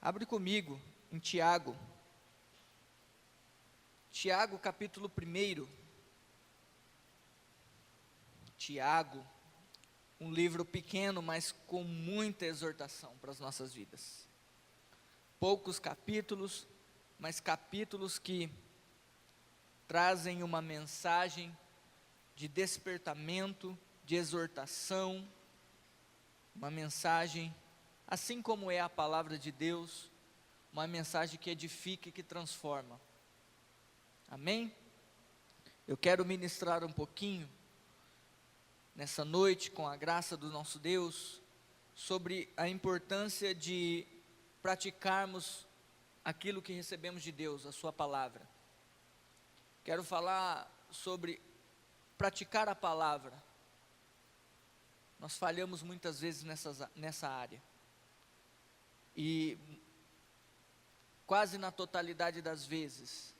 Abre comigo em Tiago. Tiago, capítulo 1. Tiago, um livro pequeno, mas com muita exortação para as nossas vidas. Poucos capítulos, mas capítulos que trazem uma mensagem de despertamento, de exortação, uma mensagem, assim como é a palavra de Deus, uma mensagem que edifica e que transforma. Amém? Eu quero ministrar um pouquinho, nessa noite, com a graça do nosso Deus, sobre a importância de praticarmos aquilo que recebemos de Deus, a sua palavra. Quero falar sobre praticar a palavra. Nós falhamos muitas vezes nessa área. E quase na totalidade das vezes,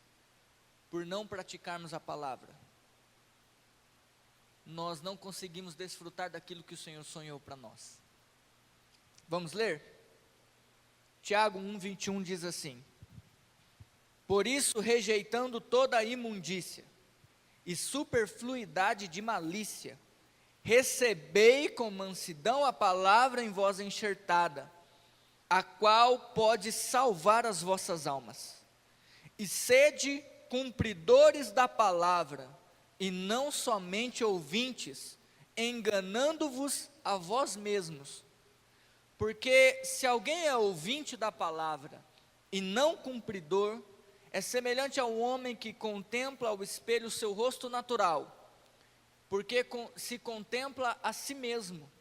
por não praticarmos a palavra, nós não conseguimos desfrutar daquilo que o Senhor sonhou para nós. Vamos ler? Tiago 1:21 diz assim: por isso, rejeitando toda a imundícia e superfluidade de malícia, recebei com mansidão a palavra em vós enxertada, a qual pode salvar as vossas almas. E sede cumpridores da palavra, e não somente ouvintes, enganando-vos a vós mesmos. Porque se alguém é ouvinte da palavra e não cumpridor, é semelhante ao homem que contempla ao espelho o seu rosto natural, porque se contempla a si mesmo,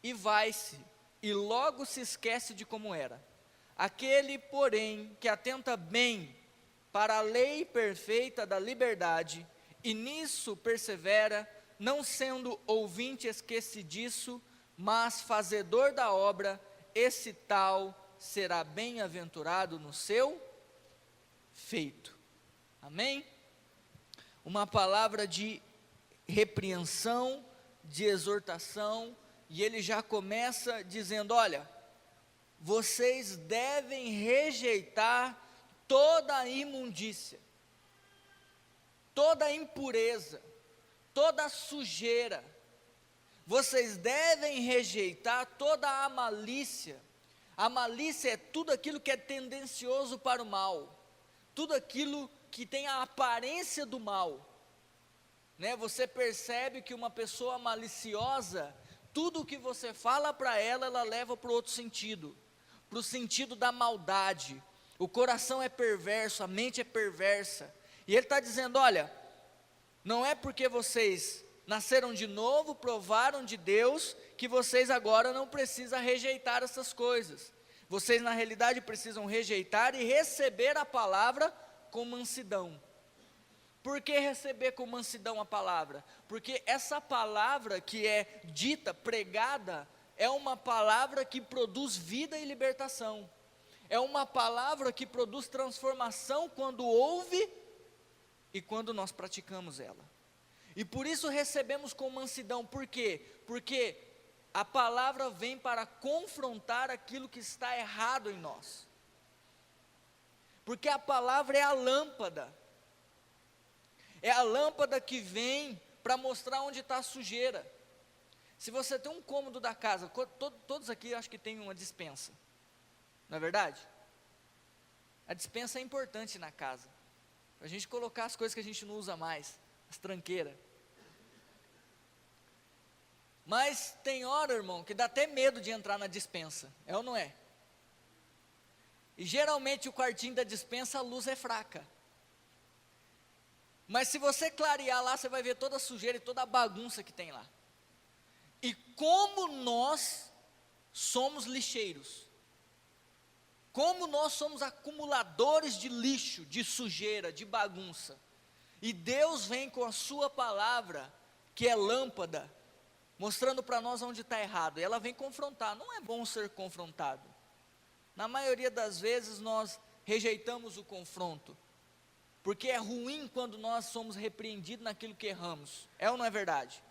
e vai-se, e logo se esquece de como era. Aquele, porém, que atenta bem para a lei perfeita da liberdade, e nisso persevera, não sendo ouvinte esquecidiço, mas fazedor da obra, esse tal será bem-aventurado no seu feito. Amém? Uma palavra de repreensão, de exortação, e ele já começa dizendo: olha, vocês devem rejeitar toda a imundícia, toda a impureza, toda a sujeira. Vocês devem rejeitar toda a malícia. A malícia é tudo aquilo que é tendencioso para o mal, tudo aquilo que tem a aparência do mal, né? Você percebe que uma pessoa maliciosa, tudo o que você fala para ela, ela leva para o outro sentido, para o sentido da maldade. O coração é perverso, a mente é perversa, e ele está dizendo: olha, não é porque vocês nasceram de novo, provaram de Deus, que vocês agora não precisam rejeitar essas coisas. Vocês na realidade precisam rejeitar e receber a palavra com mansidão. Por que receber com mansidão a palavra? Porque essa palavra que é dita, pregada, é uma palavra que produz vida e libertação. É uma palavra que produz transformação quando ouve e quando nós praticamos ela. E por isso recebemos com mansidão. Por quê? Porque a palavra vem para confrontar aquilo que está errado em nós. Porque a palavra é a lâmpada. É a lâmpada que vem para mostrar onde está a sujeira. Se você tem um cômodo da casa, todos aqui acho que tem uma despensa, não é verdade? A despensa é importante na casa, para a gente colocar as coisas que a gente não usa mais, as tranqueiras. Mas tem hora, irmão, que dá até medo de entrar na despensa, é ou não é? E geralmente o quartinho da despensa, a luz é fraca. Mas se você clarear lá, você vai ver toda a sujeira e toda a bagunça que tem lá. E como nós somos lixeiros, como nós somos acumuladores de lixo, de sujeira, de bagunça. E Deus vem com a sua palavra, que é lâmpada, mostrando para nós onde está errado. E ela vem confrontar. Não é bom ser confrontado. Na maioria das vezes nós rejeitamos o confronto. Porque é ruim quando nós somos repreendidos naquilo que erramos. É ou não é verdade?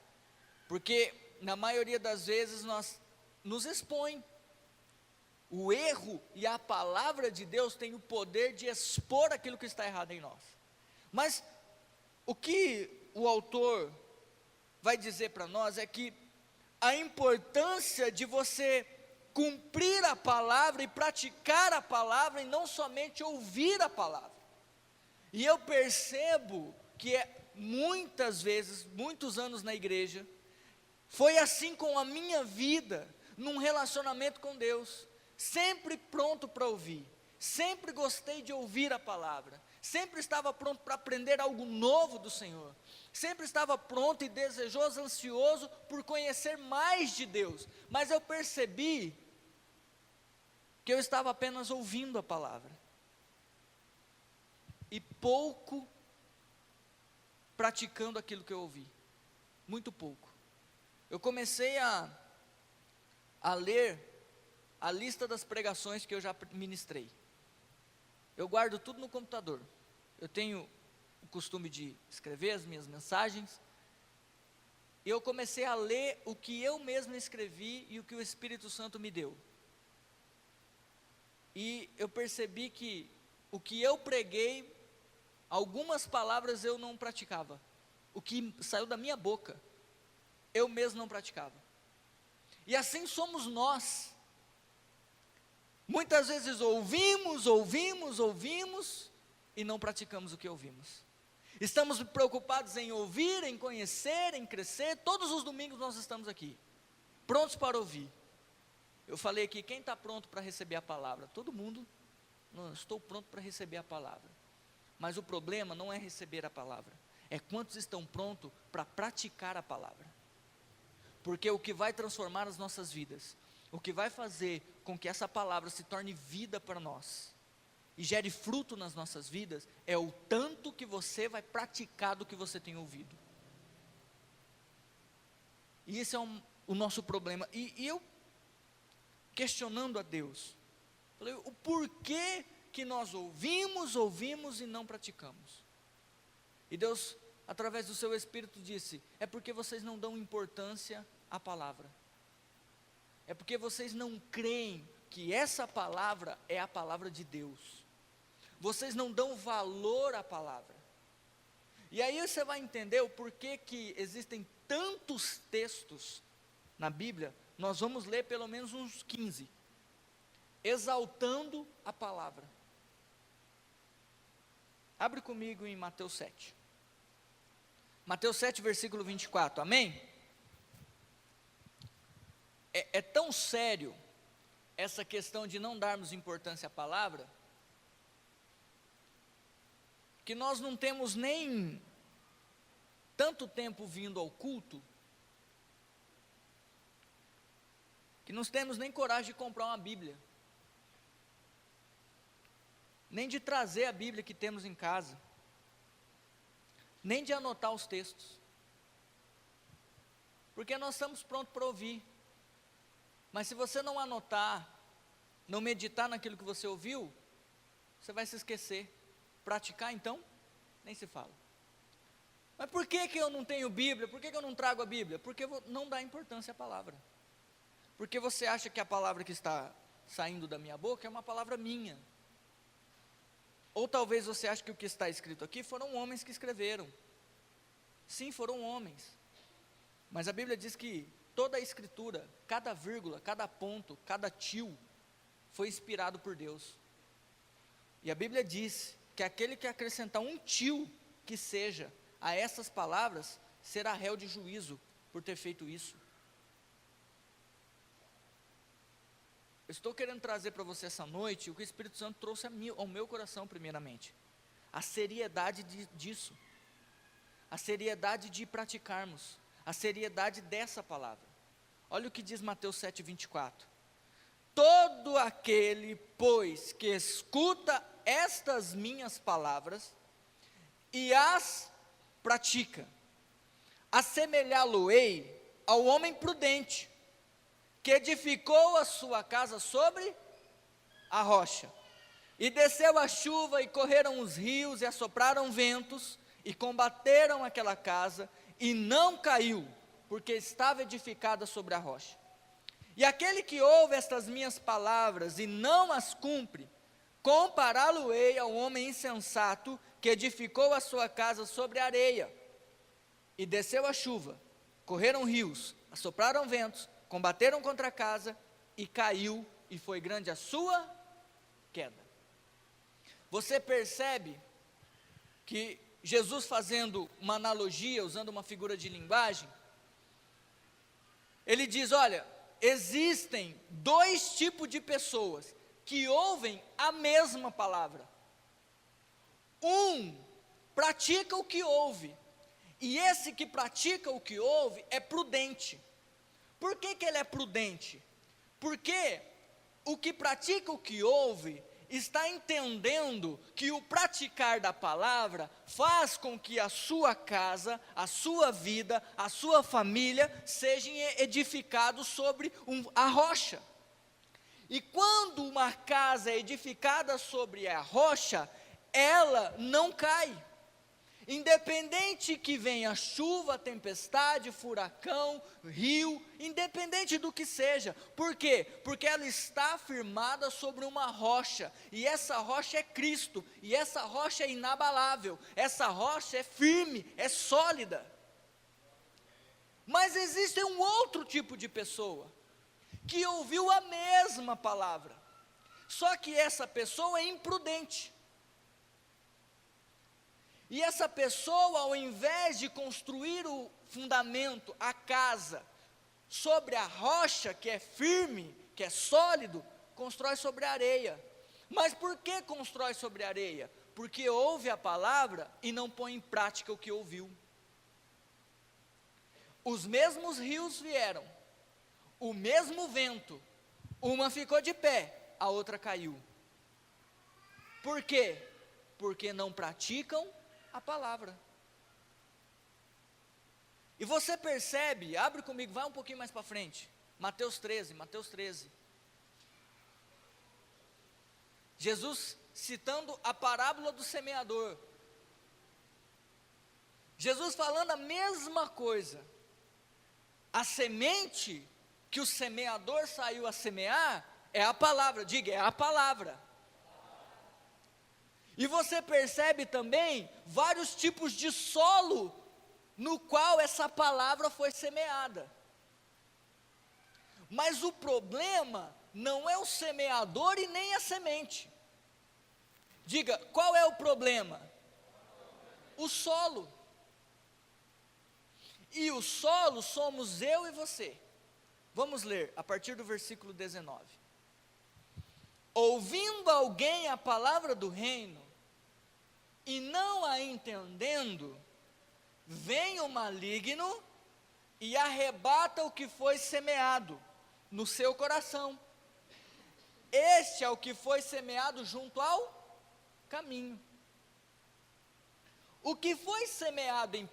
Porque na maioria das vezes nós nos expõe. O erro e a palavra de Deus tem o poder de expor aquilo que está errado em nós. Mas o que o autor vai dizer para nós é que a importância de você cumprir a palavra e praticar a palavra, e não somente ouvir a palavra. E eu percebo que muitas vezes, muitos anos na igreja, foi assim com a minha vida, num relacionamento com Deus, sempre pronto para ouvir, sempre gostei de ouvir a palavra, sempre estava pronto para aprender algo novo do Senhor, sempre estava pronto e desejoso, ansioso por conhecer mais de Deus, mas eu percebi que eu estava apenas ouvindo a palavra, e pouco praticando aquilo que eu ouvi, muito pouco. Eu comecei a ler a lista das pregações que eu já ministrei. Eu guardo tudo no computador. Eu tenho o costume de escrever as minhas mensagens. E eu comecei a ler o que eu mesmo escrevi e o que o Espírito Santo me deu. E eu percebi que o que eu preguei, algumas palavras eu não praticava. O que saiu da minha boca, eu mesmo não praticava. E assim somos nós. Muitas vezes ouvimos e não praticamos o que ouvimos. Estamos preocupados em ouvir, em conhecer, em crescer. Todos os domingos nós estamos aqui, prontos para ouvir. Eu falei aqui, quem está pronto para receber a palavra? Todo mundo. Não, estou pronto para receber a palavra. Mas o problema não é receber a palavra, é quantos estão prontos para praticar a palavra. Porque o que vai transformar as nossas vidas, o que vai fazer com que essa palavra se torne vida para nós e gere fruto nas nossas vidas, é o tanto que você vai praticar do que você tem ouvido. E esse é o nosso problema. E eu, questionando a Deus, falei, o porquê que nós ouvimos e não praticamos? E Deus, através do seu Espírito, disse, é porque vocês não dão importância à palavra. É porque vocês não creem que essa palavra é a palavra de Deus. Vocês não dão valor à palavra. E aí você vai entender o porquê que existem tantos textos na Bíblia. Nós vamos ler pelo menos uns 15, exaltando a palavra. Abre comigo em Mateus 7. Mateus 7, versículo 24, amém? É tão sério essa questão de não darmos importância à palavra, que nós não temos nem tanto tempo vindo ao culto, que não temos nem coragem de comprar uma Bíblia, nem de trazer a Bíblia que temos em casa, nem de anotar os textos, porque nós estamos prontos para ouvir. Mas se você não anotar, não meditar naquilo que você ouviu, você vai se esquecer. Praticar então, nem se fala. Mas por que eu não tenho Bíblia? Por que eu não trago a Bíblia? Porque não dá importância à palavra. Porque você acha que a palavra que está saindo da minha boca é uma palavra minha. Ou talvez você ache que o que está escrito aqui foram homens que escreveram. Sim, foram homens. Mas a Bíblia diz que toda a escritura, cada vírgula, cada ponto, cada tio, foi inspirado por Deus. E a Bíblia diz que aquele que acrescentar um tio que seja a essas palavras, será réu de juízo por ter feito isso. Eu estou querendo trazer para você essa noite o que o Espírito Santo trouxe ao meu coração primeiramente. A seriedade disso. A seriedade de praticarmos. A seriedade dessa palavra. Olha o que diz Mateus 7, 24. Todo aquele, pois, que escuta estas minhas palavras e as pratica, assemelhá-lo-ei ao homem prudente, que edificou a sua casa sobre a rocha. E desceu a chuva, e correram os rios, e assopraram ventos, e combateram aquela casa, e não caiu, porque estava edificada sobre a rocha. E aquele que ouve estas minhas palavras e não as cumpre, compará-lo-ei ao homem insensato que edificou a sua casa sobre a areia. E desceu a chuva, correram rios, assopraram ventos, combateram contra a casa, e caiu, e foi grande a sua queda. Você percebe que Jesus, fazendo uma analogia, usando uma figura de linguagem, ele diz: olha, existem dois tipos de pessoas que ouvem a mesma palavra. Um pratica o que ouve, e esse que pratica o que ouve é prudente. Por que que ele é prudente? Porque o que pratica o que ouve está entendendo que o praticar da palavra faz com que a sua casa, a sua vida, a sua família sejam edificados sobre a rocha. E quando uma casa é edificada sobre a rocha, ela não cai. Independente que venha chuva, tempestade, furacão, rio, independente do que seja. Por quê? Porque ela está firmada sobre uma rocha, e essa rocha é Cristo, e essa rocha é inabalável, essa rocha é firme, é sólida. Mas existe um outro tipo de pessoa, que ouviu a mesma palavra, só que essa pessoa é imprudente. E essa pessoa, ao invés de construir o fundamento, a casa, sobre a rocha que é firme, que é sólido, constrói sobre a areia. Mas por que constrói sobre a areia? Porque ouve a palavra e não põe em prática o que ouviu. Os mesmos rios vieram, o mesmo vento, uma ficou de pé, a outra caiu. Por quê? Porque não praticam a palavra. E você percebe, abre comigo, vai um pouquinho mais para frente, Mateus 13. Jesus citando a parábola do semeador. Jesus falando a mesma coisa. A semente que o semeador saiu a semear é a palavra, diga, é a palavra. E você percebe também vários tipos de solo no qual essa palavra foi semeada. Mas o problema não é o semeador e nem a semente. Diga, qual é o problema? O solo. E o solo somos eu e você. Vamos ler a partir do versículo 19. Ouvindo alguém a palavra do reino, e não a entendendo, vem o maligno e arrebata o que foi semeado no seu coração. Este é o que foi semeado junto ao caminho. O que foi semeado em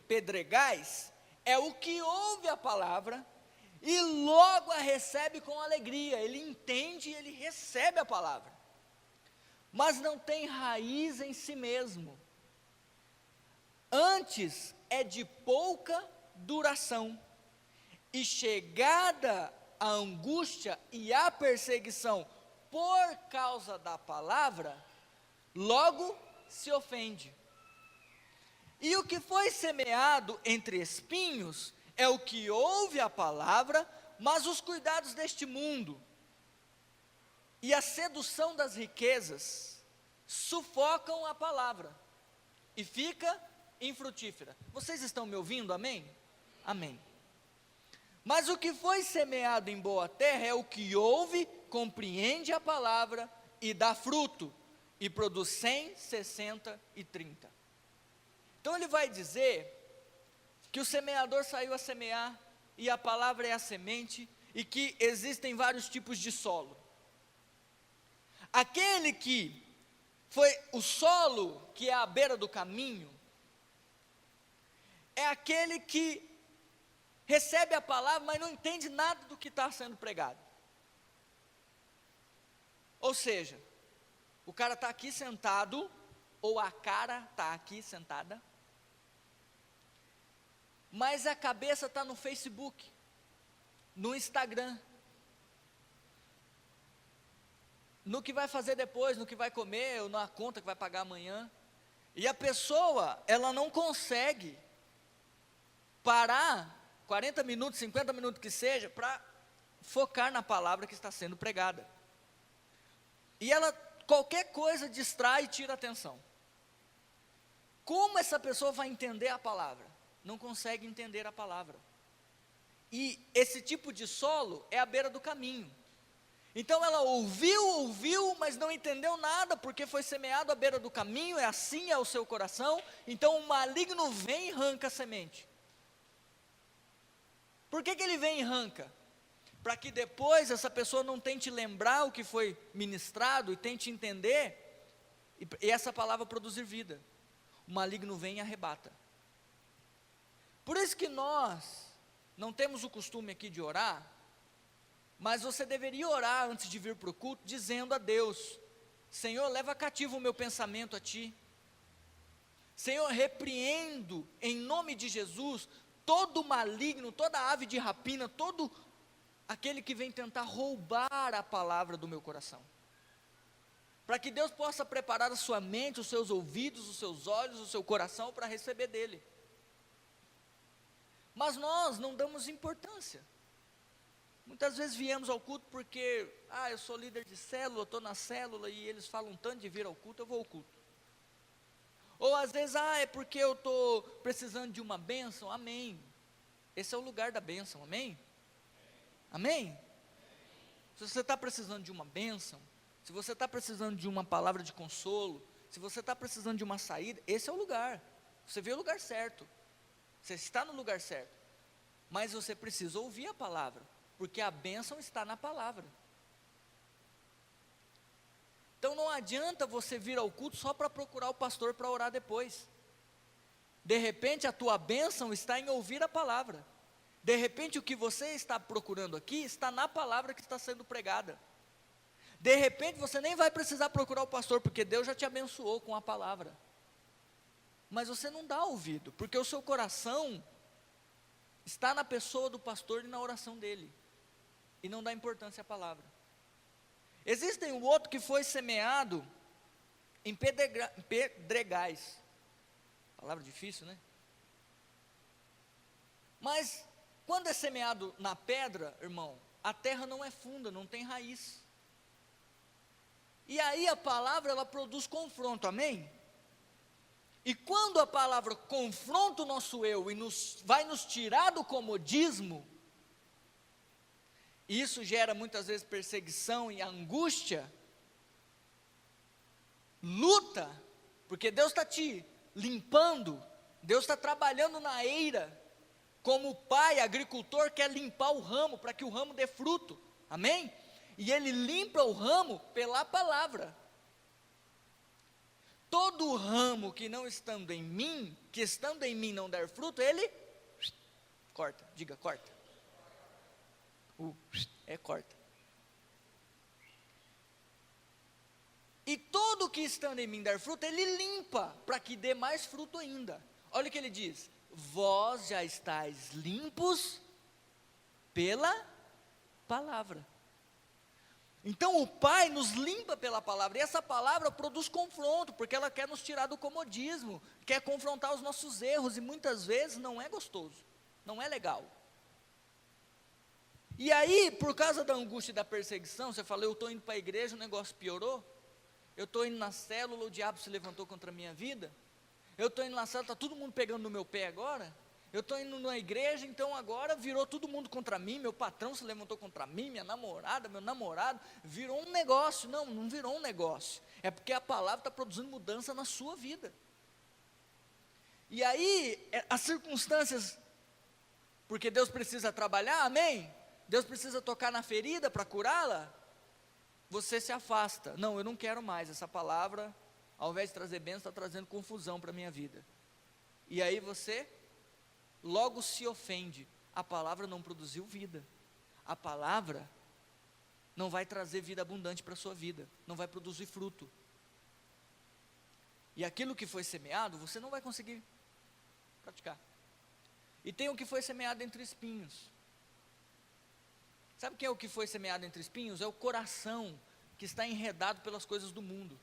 pedregais é o que ouve a palavra e logo a recebe com alegria. Ele entende e ele recebe a palavra, mas não tem raiz em si mesmo. Antes é de pouca duração, e chegada a angústia e a perseguição por causa da palavra, logo se ofende. E o que foi semeado entre espinhos é o que ouve a palavra, mas os cuidados deste mundo e a sedução das riquezas sufocam a palavra e fica infrutífera. Vocês estão me ouvindo? Amém? Amém. Mas o que foi semeado em boa terra é o que ouve, compreende a palavra e dá fruto, e produz 100, 60 e 30. Então ele vai dizer que o semeador saiu a semear, e a palavra é a semente, e que existem vários tipos de solo. Aquele que foi o solo, que é à beira do caminho, é aquele que recebe a palavra, mas não entende nada do que está sendo pregado. Ou seja, O cara está aqui sentado, ou a cara está aqui sentada, mas a cabeça está no Facebook, no Instagram, no que vai fazer depois, no que vai comer, ou na conta que vai pagar amanhã. E a pessoa, ela não consegue parar 40 minutos, 50 minutos que seja, para focar na palavra que está sendo pregada. E ela, qualquer coisa distrai e tira a atenção. Como essa pessoa vai entender a palavra? Não consegue entender a palavra. E esse tipo de solo é à beira do caminho. Então ela ouviu, mas não entendeu nada, porque foi semeado à beira do caminho, é assim é o seu coração. Então o maligno vem e arranca a semente. Por que ele vem e arranca? Para que depois essa pessoa não tente lembrar o que foi ministrado e tente entender, e essa palavra produzir vida. O maligno vem e arrebata. Por isso que nós não temos o costume aqui de orar, mas você deveria orar antes de vir para o culto, dizendo a Deus: Senhor, leva cativo o meu pensamento a Ti. Senhor, repreendo em nome de Jesus todo maligno, toda ave de rapina, todo aquele que vem tentar roubar a palavra do meu coração. Para que Deus possa preparar a sua mente, os seus ouvidos, os seus olhos, o seu coração para receber dele. Mas nós não damos importância. Muitas vezes viemos ao culto porque, eu sou líder de célula, eu estou na célula e eles falam tanto de vir ao culto, eu vou ao culto. Ou às vezes, é porque eu estou precisando de uma bênção, amém. Esse é o lugar da bênção, amém? Amém? Se você está precisando de uma bênção, se você está precisando de uma palavra de consolo, se você está precisando de uma saída, esse é o lugar. Você veio ao lugar certo, você está no lugar certo, mas você precisa ouvir a palavra, porque a bênção está na palavra. Então não adianta você vir ao culto só para procurar o pastor para orar depois. De repente a tua bênção está em ouvir a palavra. De repente o que você está procurando aqui está na palavra que está sendo pregada. De repente você nem vai precisar procurar o pastor, porque Deus já te abençoou com a palavra. Mas você não dá ouvido, porque o seu coração está na pessoa do pastor e na oração dele, e não dá importância à palavra. Existem o outro que foi semeado em pedregais. Palavra difícil, né? Mas quando é semeado na pedra, irmão, a terra não é funda, não tem raiz. E aí a palavra, ela produz confronto, amém? E quando a palavra confronta o nosso eu e vai nos tirar do comodismo, isso gera muitas vezes perseguição e angústia, luta, porque Deus está te limpando, Deus está trabalhando na eira, como o pai agricultor quer limpar o ramo, para que o ramo dê fruto, amém? E ele limpa o ramo pela palavra. Todo ramo que não estando em mim, que estando em mim não der fruto, ele corta, diga corta. Corta. E todo que estando em mim der fruto, ele limpa, para que dê mais fruto ainda. Olha o que ele diz: vós já estáis limpos pela palavra. Então o Pai nos limpa pela palavra, e essa palavra produz confronto, porque ela quer nos tirar do comodismo, quer confrontar os nossos erros, e muitas vezes não é gostoso, não é legal. E aí, por causa da angústia e da perseguição, você fala: eu estou indo para a igreja, o negócio piorou, eu estou indo na célula, o diabo se levantou contra a minha vida, eu estou indo na célula, está todo mundo pegando no meu pé agora, eu estou indo na igreja, então agora virou todo mundo contra mim, meu patrão se levantou contra mim, minha namorada, meu namorado, virou um negócio. Não, não virou um negócio, é porque a palavra está produzindo mudança na sua vida. E aí, as circunstâncias, porque Deus precisa trabalhar, amém? Deus precisa tocar na ferida para curá-la, você se afasta. Não, eu não quero mais, essa palavra, ao invés de trazer bênção, está trazendo confusão para a minha vida. E aí você logo se ofende. A palavra não produziu vida, a palavra não vai trazer vida abundante para a sua vida, não vai produzir fruto, E aquilo que foi semeado, você não vai conseguir praticar. E tem o que foi semeado entre espinhos. Sabe o que é o que foi semeado entre espinhos? É o coração que está enredado pelas coisas do mundo.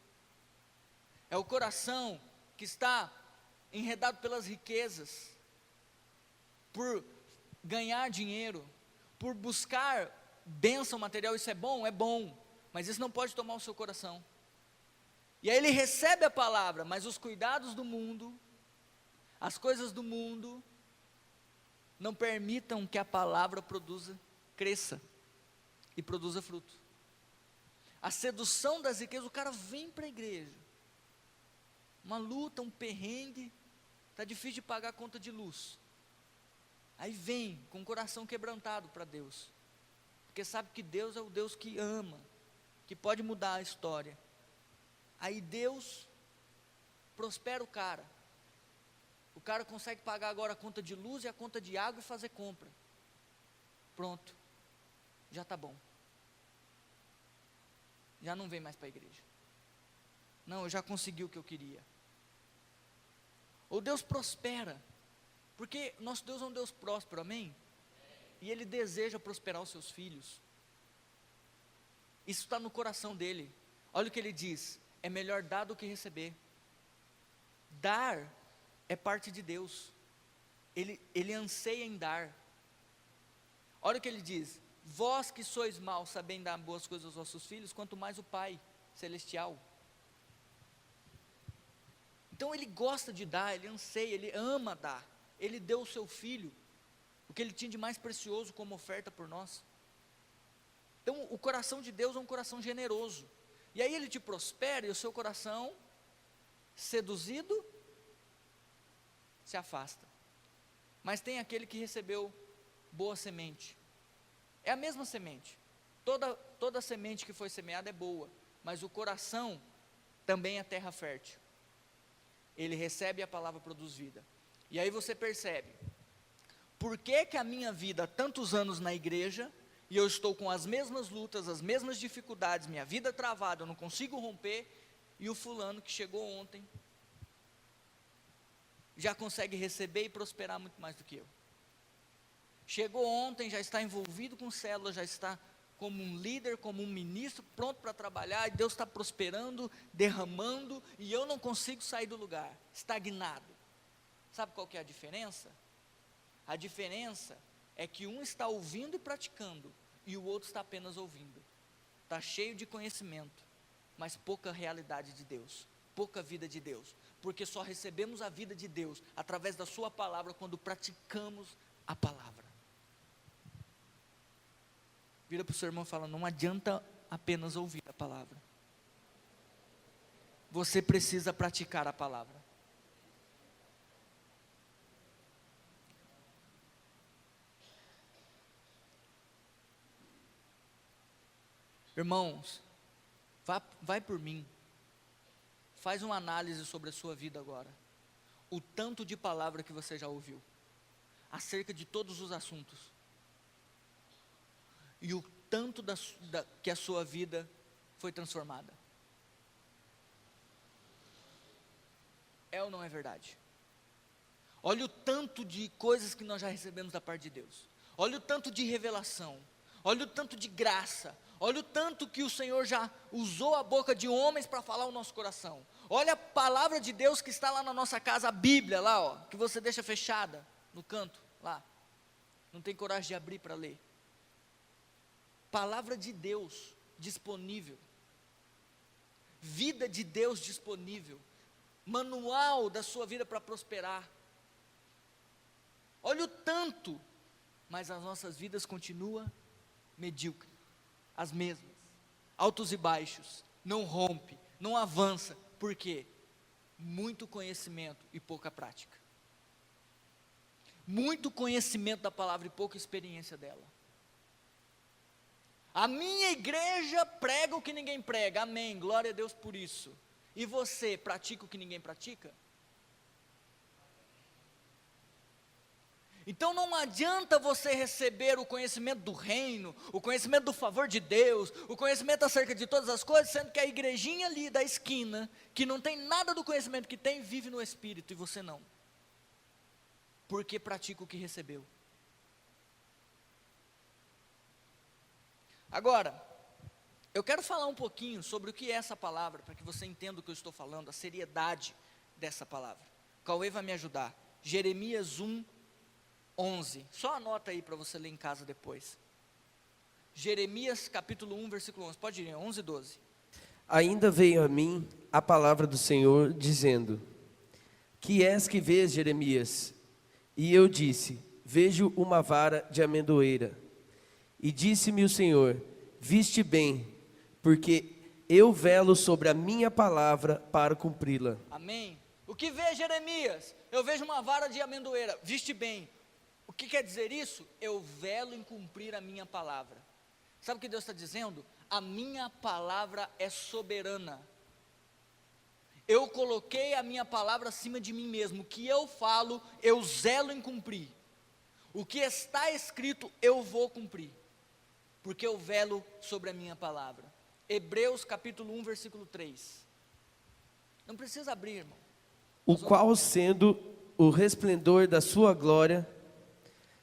É o coração que está enredado pelas riquezas, por ganhar dinheiro, por buscar bênção material. Isso é bom, mas isso não pode tomar o seu coração. E aí ele recebe a palavra, mas os cuidados do mundo, as coisas do mundo, não permitam que a palavra cresça e produza fruto. A sedução das riquezas, o cara vem para a igreja, uma luta, um perrengue, está difícil de pagar a conta de luz, aí vem com o coração quebrantado para Deus, porque sabe que Deus é o Deus que ama, que pode mudar a história. Aí Deus prospera o cara consegue pagar agora a conta de luz e a conta de água e fazer compra, pronto, já está bom, já não vem mais para a igreja, não, eu já consegui o que eu queria. Ou Deus prospera, porque nosso Deus é um Deus próspero, amém? E Ele deseja prosperar os seus filhos, isso está no coração dele. Olha o que ele diz: é melhor dar do que receber. Dar é parte de Deus, ele anseia em dar. Olha o que ele diz: vós que sois maus, sabem dar boas coisas aos vossos filhos, quanto mais o Pai Celestial. Então ele gosta de dar, ele anseia, ele ama dar. Ele deu o seu filho, o que ele tinha de mais precioso como oferta por nós. Então o coração de Deus é um coração generoso. E aí ele te prospera e o seu coração, seduzido, se afasta. Mas tem aquele que recebeu boa semente. É a mesma semente. Toda semente que foi semeada é boa, mas o coração também é terra fértil. Ele recebe e a palavra produz vida. E aí você percebe, por que que a minha vida, há tantos anos na igreja, e eu estou com as mesmas lutas, as mesmas dificuldades, minha vida travada, eu não consigo romper, e o fulano que chegou ontem, já consegue receber e prosperar muito mais do que eu. Chegou ontem, já está envolvido com célula, já está como um líder, como um ministro, pronto para trabalhar, e Deus está prosperando, derramando, e eu não consigo sair do lugar, estagnado. Sabe qual que é a diferença? A diferença é que um está ouvindo e praticando, e o outro está apenas ouvindo. Está cheio de conhecimento, mas pouca realidade de Deus, pouca vida de Deus, porque só recebemos a vida de Deus através da sua palavra, quando praticamos a palavra. Vira para o seu irmão e fala: não adianta apenas ouvir a palavra, você precisa praticar a palavra. Irmãos, vai por mim, faz uma análise sobre a sua vida agora, o tanto de palavra que você já ouviu, acerca de todos os assuntos, e o tanto que a sua vida foi transformada. É ou não é verdade? Olha o tanto de coisas que nós já recebemos da parte de Deus, olha o tanto de revelação, olha o tanto de graça, olha o tanto que o Senhor já usou a boca de homens para falar o nosso coração. Olha a palavra de Deus que está lá na nossa casa, a Bíblia lá, ó, que você deixa fechada no canto, lá, não tem coragem de abrir para ler. Palavra de Deus disponível, vida de Deus disponível, manual da sua vida para prosperar. Olha o tanto, mas as nossas vidas continuam medíocres, as mesmas, altos e baixos, não rompe, não avança. Por quê? Muito conhecimento e pouca prática. Muito conhecimento da palavra e pouca experiência dela. A minha igreja prega o que ninguém prega, amém, glória a Deus por isso. E você pratica o que ninguém pratica? Então não adianta você receber o conhecimento do reino, o conhecimento do favor de Deus, o conhecimento acerca de todas as coisas, sendo que a igrejinha ali da esquina, que não tem nada do conhecimento que tem, vive no Espírito e você não. Porque pratica o que recebeu. Agora, eu quero falar um pouquinho sobre o que é essa palavra, para que você entenda o que eu estou falando, a seriedade dessa palavra. Cauê vai me ajudar. Jeremias 1:11. Só anota aí para você ler em casa depois. Jeremias capítulo 1, versículo 11. Pode ir, 11 e 12. Ainda veio a mim a palavra do Senhor, dizendo: Que és que vês, Jeremias? E eu disse: Vejo uma vara de amendoeira. E disse-me o Senhor: Viste bem, porque eu velo sobre a minha palavra para cumpri-la. Amém. O que vê Jeremias? Eu vejo uma vara de amendoeira. Viste bem. O que quer dizer isso? Eu velo em cumprir a minha palavra. Sabe o que Deus está dizendo? A minha palavra é soberana. Eu coloquei a minha palavra acima de mim mesmo. O que eu falo, eu zelo em cumprir. O que está escrito, eu vou cumprir. Porque eu velo sobre a minha palavra. Hebreus capítulo 1, versículo 3. Não precisa abrir, irmão. O qual, sendo o resplendor da sua glória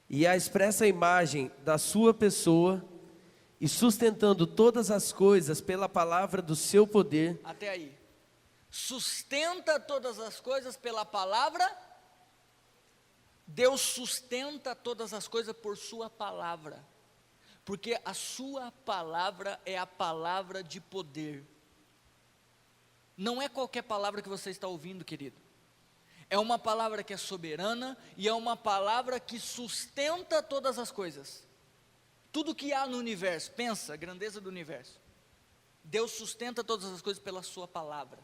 e a expressa imagem da sua pessoa, e sustentando todas as coisas pela palavra do seu poder. Até aí. Sustenta todas as coisas pela palavra. Deus sustenta todas as coisas por sua palavra. Porque a sua palavra é a palavra de poder. Não é qualquer palavra que você está ouvindo, querido. É uma palavra que é soberana e é uma palavra que sustenta todas as coisas. Tudo que há no universo, pensa a grandeza do universo. Deus sustenta todas as coisas pela sua palavra.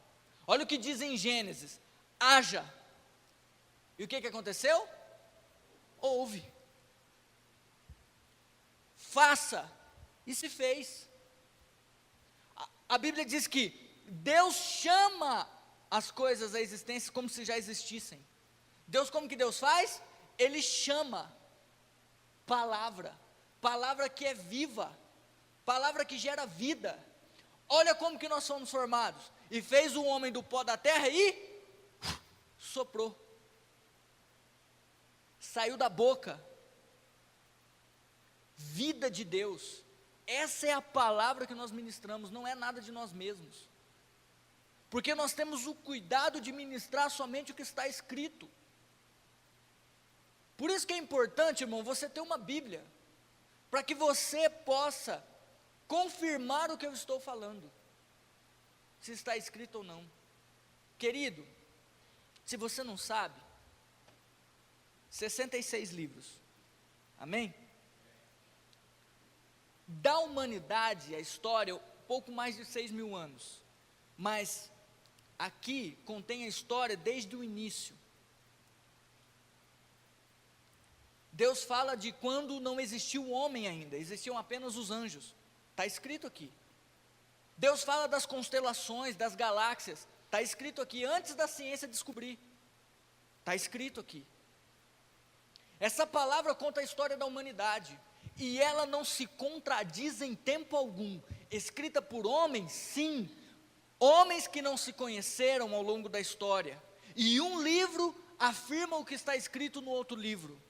Olha o que diz em Gênesis: haja. E o que aconteceu? Houve. Faça. E se fez. A Bíblia diz que Deus chama as coisas à existência como se já existissem. Deus, como que Deus faz? Ele chama. Palavra. Palavra que é viva. Palavra que gera vida. Olha como que nós somos formados. E fez o homem do pó da terra e soprou. Saiu da boca. Vida de Deus. Essa é a palavra que nós ministramos, não é nada de nós mesmos. Porque nós temos o cuidado de ministrar somente o que está escrito. Por isso que é importante, irmão, você ter uma Bíblia, para que você possa confirmar o que eu estou falando, se está escrito ou não. Querido, se você não sabe, 66 livros, amém? Da humanidade, a história, pouco mais de 6.000 anos, mas aqui contém a história desde o início. Deus fala de quando não existiu o homem ainda, existiam apenas os anjos, está escrito aqui. Deus fala das constelações, das galáxias, está escrito aqui, antes da ciência descobrir, está escrito aqui. Essa palavra conta a história da humanidade, e ela não se contradiz em tempo algum, escrita por homens, sim, homens que não se conheceram ao longo da história, e um livro afirma o que está escrito no outro livro,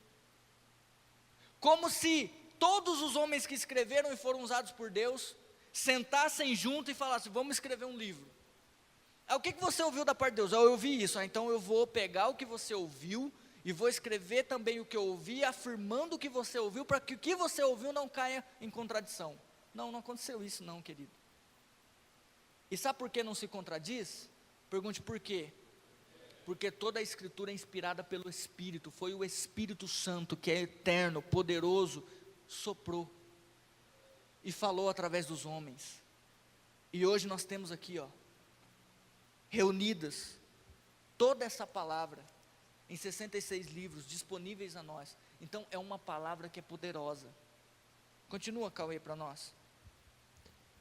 como se todos os homens que escreveram e foram usados por Deus, sentassem junto e falassem: vamos escrever um livro. O que você ouviu da parte de Deus? Eu ouvi isso, então eu vou pegar o que você ouviu, e vou escrever também o que eu ouvi, afirmando o que você ouviu, para que o que você ouviu não caia em contradição. Não aconteceu isso não, querido. E sabe por que não se contradiz? Pergunte por quê. Porque toda a escritura é inspirada pelo Espírito, foi o Espírito Santo, que é eterno, poderoso, soprou, e falou através dos homens. E hoje nós temos aqui, reunidas, toda essa palavra, em 66 livros, disponíveis a nós. Então é uma palavra que é poderosa. Continua, Cauê, para nós.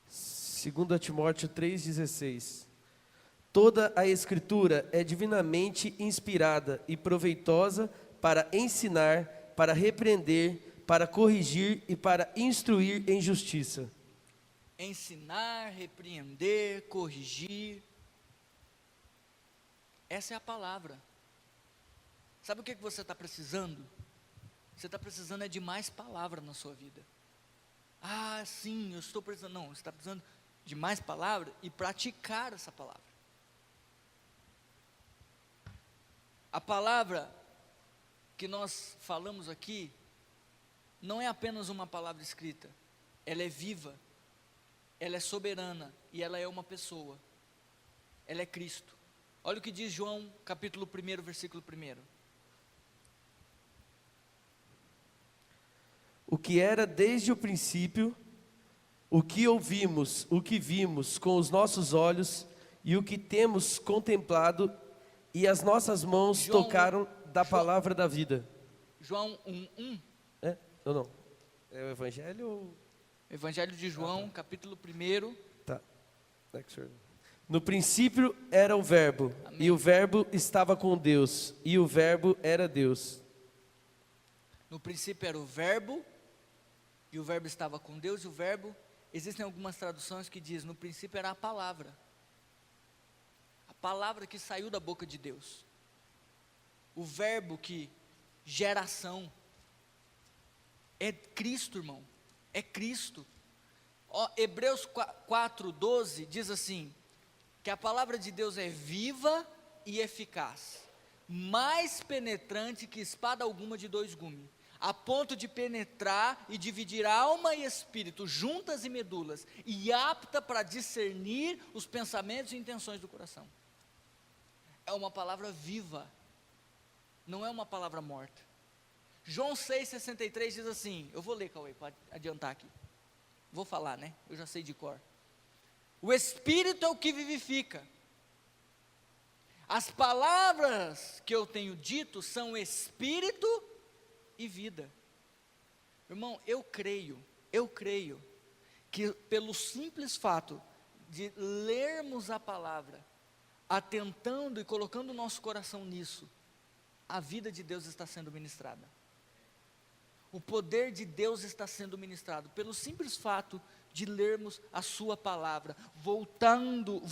2 Timóteo 3,16. Toda a Escritura é divinamente inspirada e proveitosa para ensinar, para repreender, para corrigir e para instruir em justiça. Ensinar, repreender, corrigir. Essa é a palavra. Sabe o que você está precisando? Você está precisando de mais palavra na sua vida. Ah, sim, eu estou precisando. Não, você está precisando de mais palavra e praticar essa palavra. A palavra que nós falamos aqui não é apenas uma palavra escrita. Ela é viva, ela é soberana e ela é uma pessoa. Ela é Cristo. Olha o que diz João, capítulo 1, versículo 1. O que era desde o princípio, o que ouvimos, o que vimos com os nossos olhos e o que temos contemplado, e as nossas mãos tocaram da palavra da vida. João 1:1. É? Não. É o Evangelho ou... Evangelho de João, capítulo 1. Tá. No princípio era o Verbo, Amém. e o Verbo estava com Deus, e o Verbo era Deus. No princípio era o Verbo, e o Verbo estava com Deus, e o Verbo, existem algumas traduções que diz, no princípio era a palavra que saiu da boca de Deus, o Verbo que gera ação, é Cristo, irmão, é Cristo. Hebreus 4:12 diz assim, que a palavra de Deus é viva e eficaz, mais penetrante que espada alguma de 2 gumes, a ponto de penetrar e dividir alma e espírito, juntas e medulas, e apta para discernir os pensamentos e intenções do coração. É uma palavra viva, não é uma palavra morta. João 6,63 diz assim, eu vou ler, Cauê, pode adiantar aqui, vou falar, né, eu já sei de cor. O Espírito é o que vivifica, as palavras que eu tenho dito são Espírito e vida. Irmão, eu creio que pelo simples fato de lermos a palavra, atentando e colocando o nosso coração nisso, a vida de Deus está sendo ministrada. O poder de Deus está sendo ministrado, pelo simples fato de lermos a sua palavra, voltando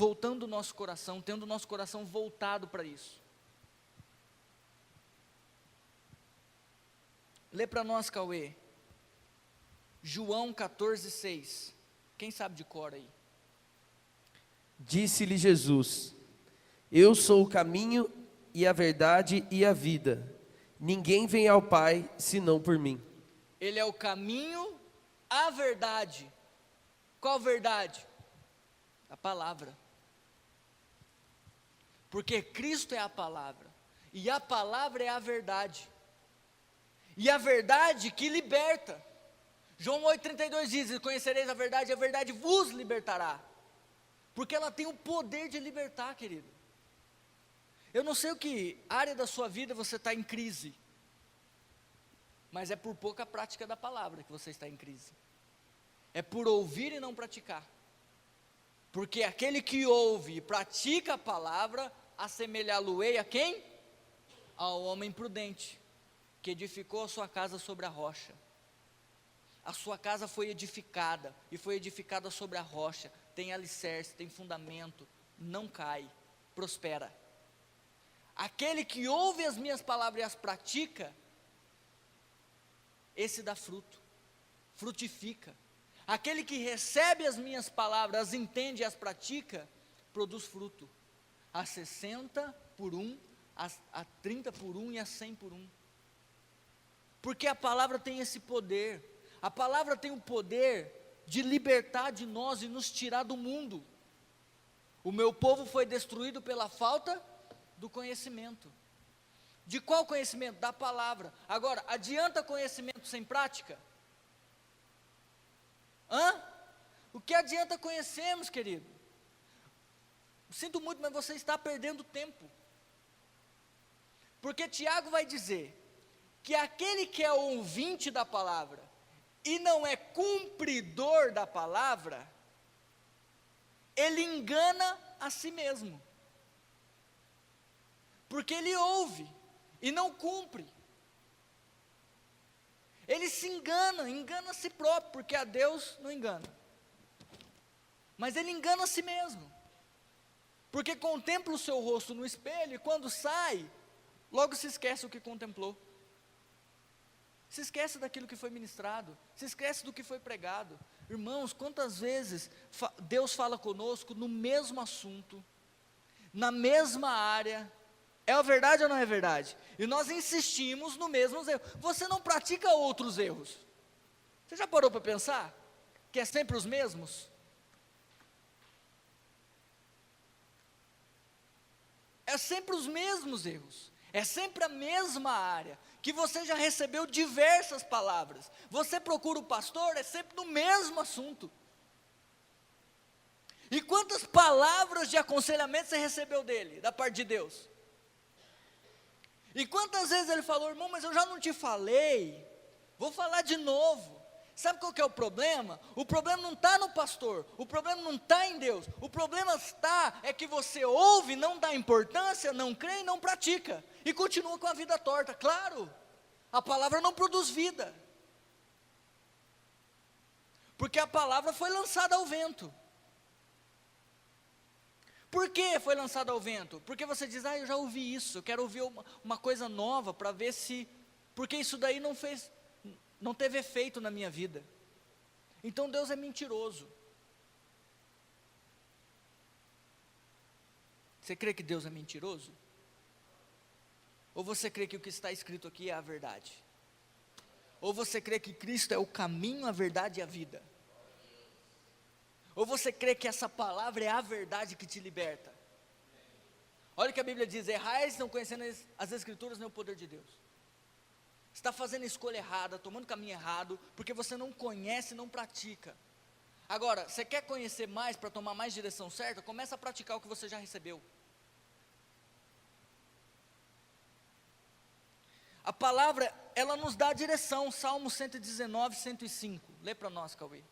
o nosso coração, tendo o nosso coração voltado para isso. Lê para nós, Cauê, João 14:6, quem sabe de cor aí? Disse-lhe Jesus, eu sou o caminho e a verdade e a vida, ninguém vem ao Pai senão por mim. Ele é o caminho, a verdade. Qual verdade? A palavra. Porque Cristo é a palavra, e a palavra é a verdade. E a verdade que liberta. João 8,32 diz, conhecereis a verdade, e a verdade vos libertará. Porque ela tem o poder de libertar, querido. Eu não sei o que área da sua vida você está em crise, mas é por pouca prática da palavra que você está em crise. É por ouvir e não praticar. Porque aquele que ouve e pratica a palavra, assemelhá-lo-ei a quem? Ao homem prudente, que edificou a sua casa sobre a rocha. A sua casa foi edificada, e foi edificada sobre a rocha, tem alicerce, tem fundamento, não cai, prospera. Aquele que ouve as minhas palavras e as pratica, esse dá fruto, frutifica. Aquele que recebe as minhas palavras, as entende e as pratica, produz fruto, a 60 por 1, a 30 por 1 e a 100 por 1. Porque a palavra tem esse poder, a palavra tem o poder de libertar de nós e nos tirar do mundo. O meu povo foi destruído pela falta do conhecimento. De qual conhecimento? Da palavra. Agora, adianta conhecimento sem prática? O que adianta conhecermos, querido? Sinto muito, mas você está perdendo tempo. Porque Tiago vai dizer que aquele que é ouvinte da palavra e não é cumpridor da palavra, ele engana a si mesmo. Porque ele ouve e não cumpre. Ele se engana a si próprio, porque a Deus não engana. Mas ele engana a si mesmo. Porque contempla o seu rosto no espelho e quando sai, logo se esquece o que contemplou. Se esquece daquilo que foi ministrado, se esquece do que foi pregado. Irmãos, quantas vezes Deus fala conosco no mesmo assunto, na mesma área, é verdade ou não é verdade? E nós insistimos no mesmo erro. Você não pratica outros erros. Você já parou para pensar? Que é sempre os mesmos? É sempre os mesmos erros. É sempre a mesma área, que você já recebeu diversas palavras. Você procura o pastor, é sempre no mesmo assunto. E quantas palavras de aconselhamento você recebeu dele, da parte de Deus? E quantas vezes ele falou, irmão, mas eu já não te falei, vou falar de novo. Sabe qual que é o problema? O problema não está no pastor, o problema não está em Deus, o problema é que você ouve, não dá importância, não crê e não pratica, e continua com a vida torta. Claro, a palavra não produz vida, porque a palavra foi lançada ao vento. Por que foi lançada ao vento? Porque você diz, eu já ouvi isso, eu quero ouvir uma coisa nova, para ver se, porque isso daí não teve efeito na minha vida. Então Deus é mentiroso. Você crê que Deus é mentiroso? Ou você crê que o que está escrito aqui é a verdade? Ou você crê que Cristo é o caminho, a verdade e a vida? Ou você crê que essa palavra é a verdade que te liberta? Olha o que a Bíblia diz, errais não conhecendo as Escrituras nem o poder de Deus. Você está fazendo a escolha errada, tomando caminho errado, porque você não conhece e não pratica. Agora, você quer conhecer mais para tomar mais direção certa? Começa a praticar o que você já recebeu. A palavra, ela nos dá a direção, Salmo 119, 105. Lê para nós, Cauê.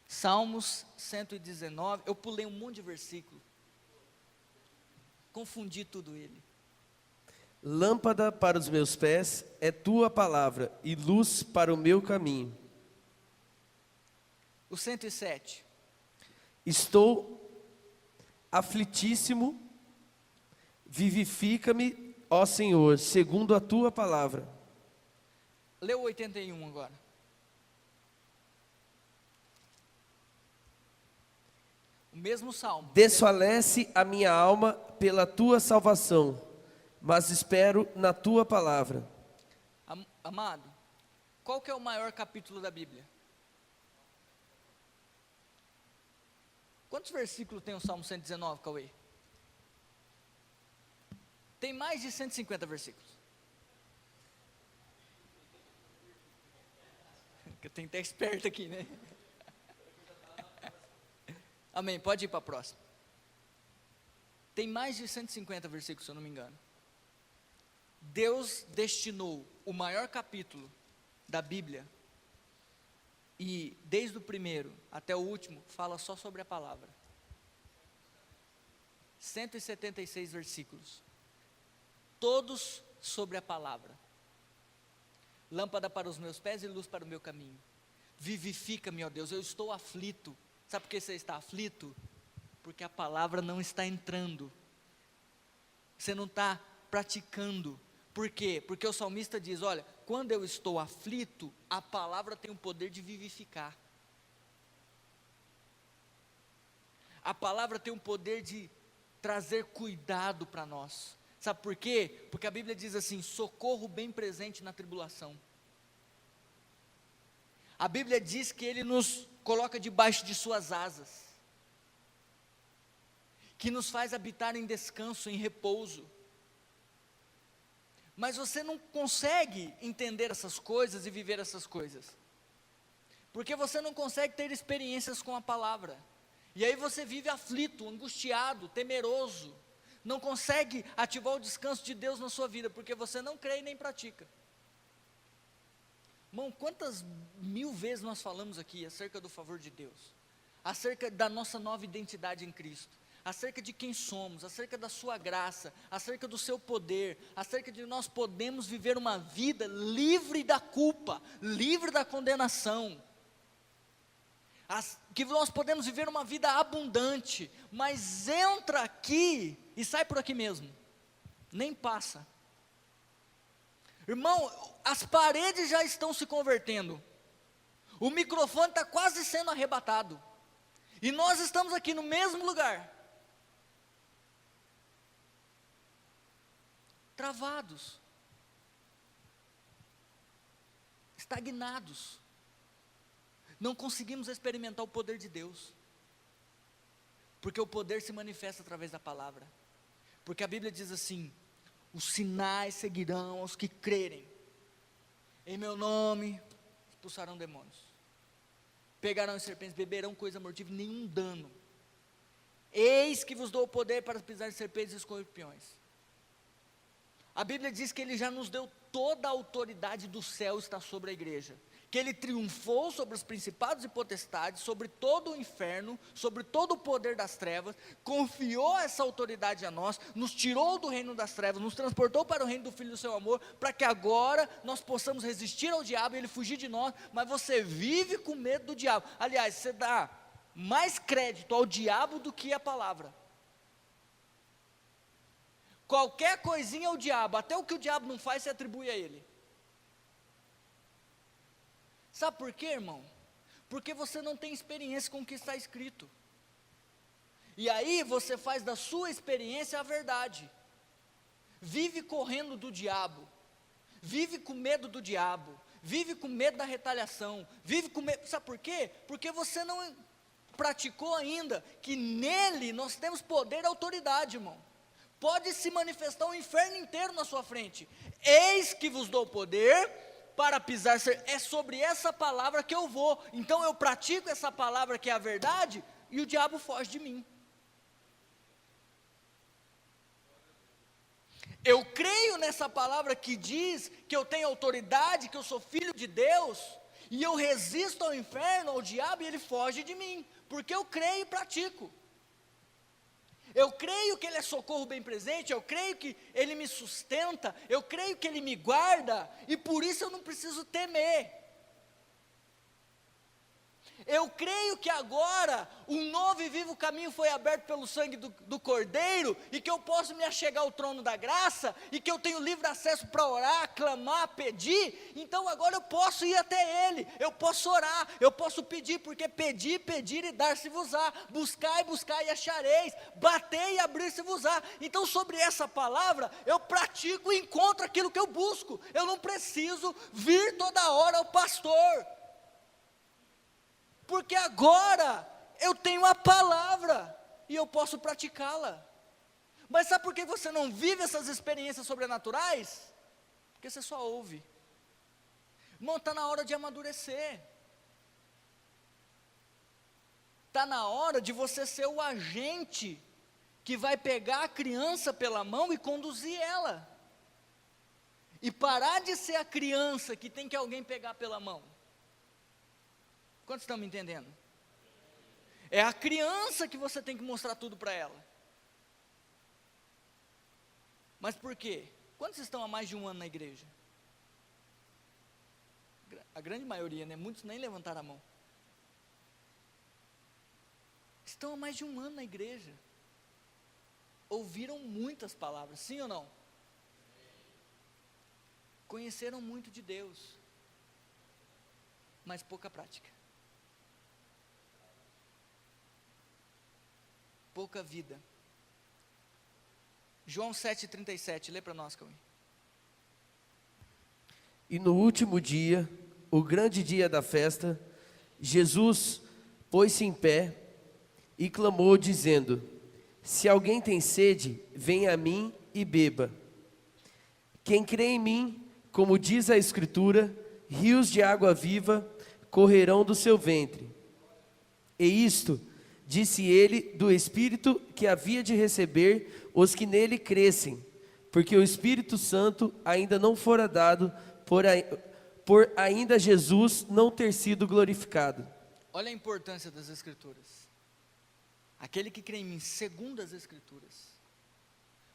Salmos 119, eu pulei um monte de versículo. Confundi tudo ele. Lâmpada para os meus pés é tua palavra e luz para o meu caminho. O 107. Estou aflitíssimo, vivifica-me, ó Senhor, segundo a tua palavra. Lê o 81 agora. O mesmo salmo. Desfalece a minha alma pela tua salvação, mas espero na tua palavra. Amado, qual que é o maior capítulo da Bíblia? Quantos versículos tem o Salmo 119, Cauê? Tem mais de 150 versículos. Eu tenho que estar esperto aqui, né? Amém, pode ir para a próxima. Tem mais de 150 versículos, se eu não me engano. Deus destinou o maior capítulo da Bíblia, e desde o primeiro até o último, fala só sobre a palavra. 176 versículos, todos sobre a palavra. Lâmpada para os meus pés e luz para o meu caminho. Vivifica-me, ó Deus, eu estou aflito. Sabe por que você está aflito? Porque a palavra não está entrando. Você não está praticando. Por quê? Porque o salmista diz, olha, quando eu estou aflito, a palavra tem o poder de vivificar. A palavra tem o poder de trazer cuidado para nós. Sabe por quê? Porque a Bíblia diz assim, socorro bem presente na tribulação. A Bíblia diz que Ele nos coloca debaixo de suas asas, que nos faz habitar em descanso, em repouso. Mas você não consegue entender essas coisas e viver essas coisas, porque você não consegue ter experiências com a palavra, e aí você vive aflito, angustiado, temeroso, não consegue ativar o descanso de Deus na sua vida, porque você não crê e nem pratica. Irmão, quantas mil vezes nós falamos aqui acerca do favor de Deus, acerca da nossa nova identidade em Cristo, acerca de quem somos, acerca da sua graça, acerca do seu poder, acerca de nós podemos viver uma vida livre da culpa, livre da condenação, que nós podemos viver uma vida abundante, mas entra aqui e sai por aqui mesmo, nem passa. Irmão, as paredes já estão se convertendo, o microfone está quase sendo arrebatado, e nós estamos aqui no mesmo lugar, travados, estagnados, não conseguimos experimentar o poder de Deus, porque o poder se manifesta através da palavra, porque a Bíblia diz assim: os sinais seguirão aos que crerem, em meu nome expulsarão demônios, pegarão as serpentes, beberão coisa mortífera, nenhum dano, eis que vos dou o poder para pisar em serpentes e escorpiões. A Bíblia diz que Ele já nos deu toda a autoridade do céu está sobre a igreja, que Ele triunfou sobre os principados e potestades, sobre todo o inferno, sobre todo o poder das trevas, confiou essa autoridade a nós, nos tirou do reino das trevas, nos transportou para o reino do Filho do seu amor, para que agora nós possamos resistir ao diabo e ele fugir de nós, mas você vive com medo do diabo. Aliás, você dá mais crédito ao diabo do que a palavra. Qualquer coisinha é o diabo, até o que o diabo não faz, você atribui a ele. Sabe por quê, irmão? Porque você não tem experiência com o que está escrito. E aí você faz da sua experiência a verdade. Vive correndo do diabo. Vive com medo do diabo. Vive com medo da retaliação. Vive com medo. Sabe por quê? Porque você não praticou ainda que nele nós temos poder e autoridade, irmão. Pode se manifestar o inferno inteiro na sua frente. Eis que vos dou poder para pisar, é sobre essa palavra que eu vou, então eu pratico essa palavra que é a verdade, e o diabo foge de mim. Eu creio nessa palavra que diz que eu tenho autoridade, que eu sou filho de Deus, e eu resisto ao inferno, ao diabo, e ele foge de mim, porque eu creio e pratico. Eu creio que Ele é socorro bem presente, eu creio que Ele me sustenta, eu creio que Ele me guarda, e por isso eu não preciso temer. Eu creio que agora um novo e vivo caminho foi aberto pelo sangue do Cordeiro, e que eu posso me achegar ao trono da graça, e que eu tenho livre acesso para orar, clamar, pedir. Então agora eu posso ir até Ele, eu posso orar, eu posso pedir, porque pedir, pedir e dar-se-vos-á, buscai, buscai e achareis, batei e abrir-se-vos-á. Então sobre essa palavra eu pratico e encontro aquilo que eu busco. Eu não preciso vir toda hora ao pastor, porque agora eu tenho a palavra e eu posso praticá-la. Mas sabe por que você não vive essas experiências sobrenaturais? Porque você só ouve. Irmão, está na hora de amadurecer. Está na hora de você ser o agente que vai pegar a criança pela mão e conduzir ela. E parar de ser a criança que tem que alguém pegar pela mão. Quantos estão me entendendo? É a criança que você tem que mostrar tudo para ela. Mas por quê? Quantos estão há mais de um ano na igreja? A grande maioria, né? Muitos nem levantaram a mão. Estão há mais de um ano na igreja. Ouviram muitas palavras, sim ou não? Conheceram muito de Deus, mas pouca prática. Pouca vida. João 7,37, lê para nós, Cauê. E no último dia, o grande dia da festa, Jesus pôs-se em pé e clamou dizendo: se alguém tem sede, venha a mim e beba. Quem crê em mim, como diz a Escritura, rios de água viva correrão do seu ventre. E isto disse ele do Espírito que havia de receber os que nele crescem, porque o Espírito Santo ainda não fora dado, por ainda Jesus não ter sido glorificado. Olha a importância das Escrituras. Aquele que crê em mim, segundo as Escrituras,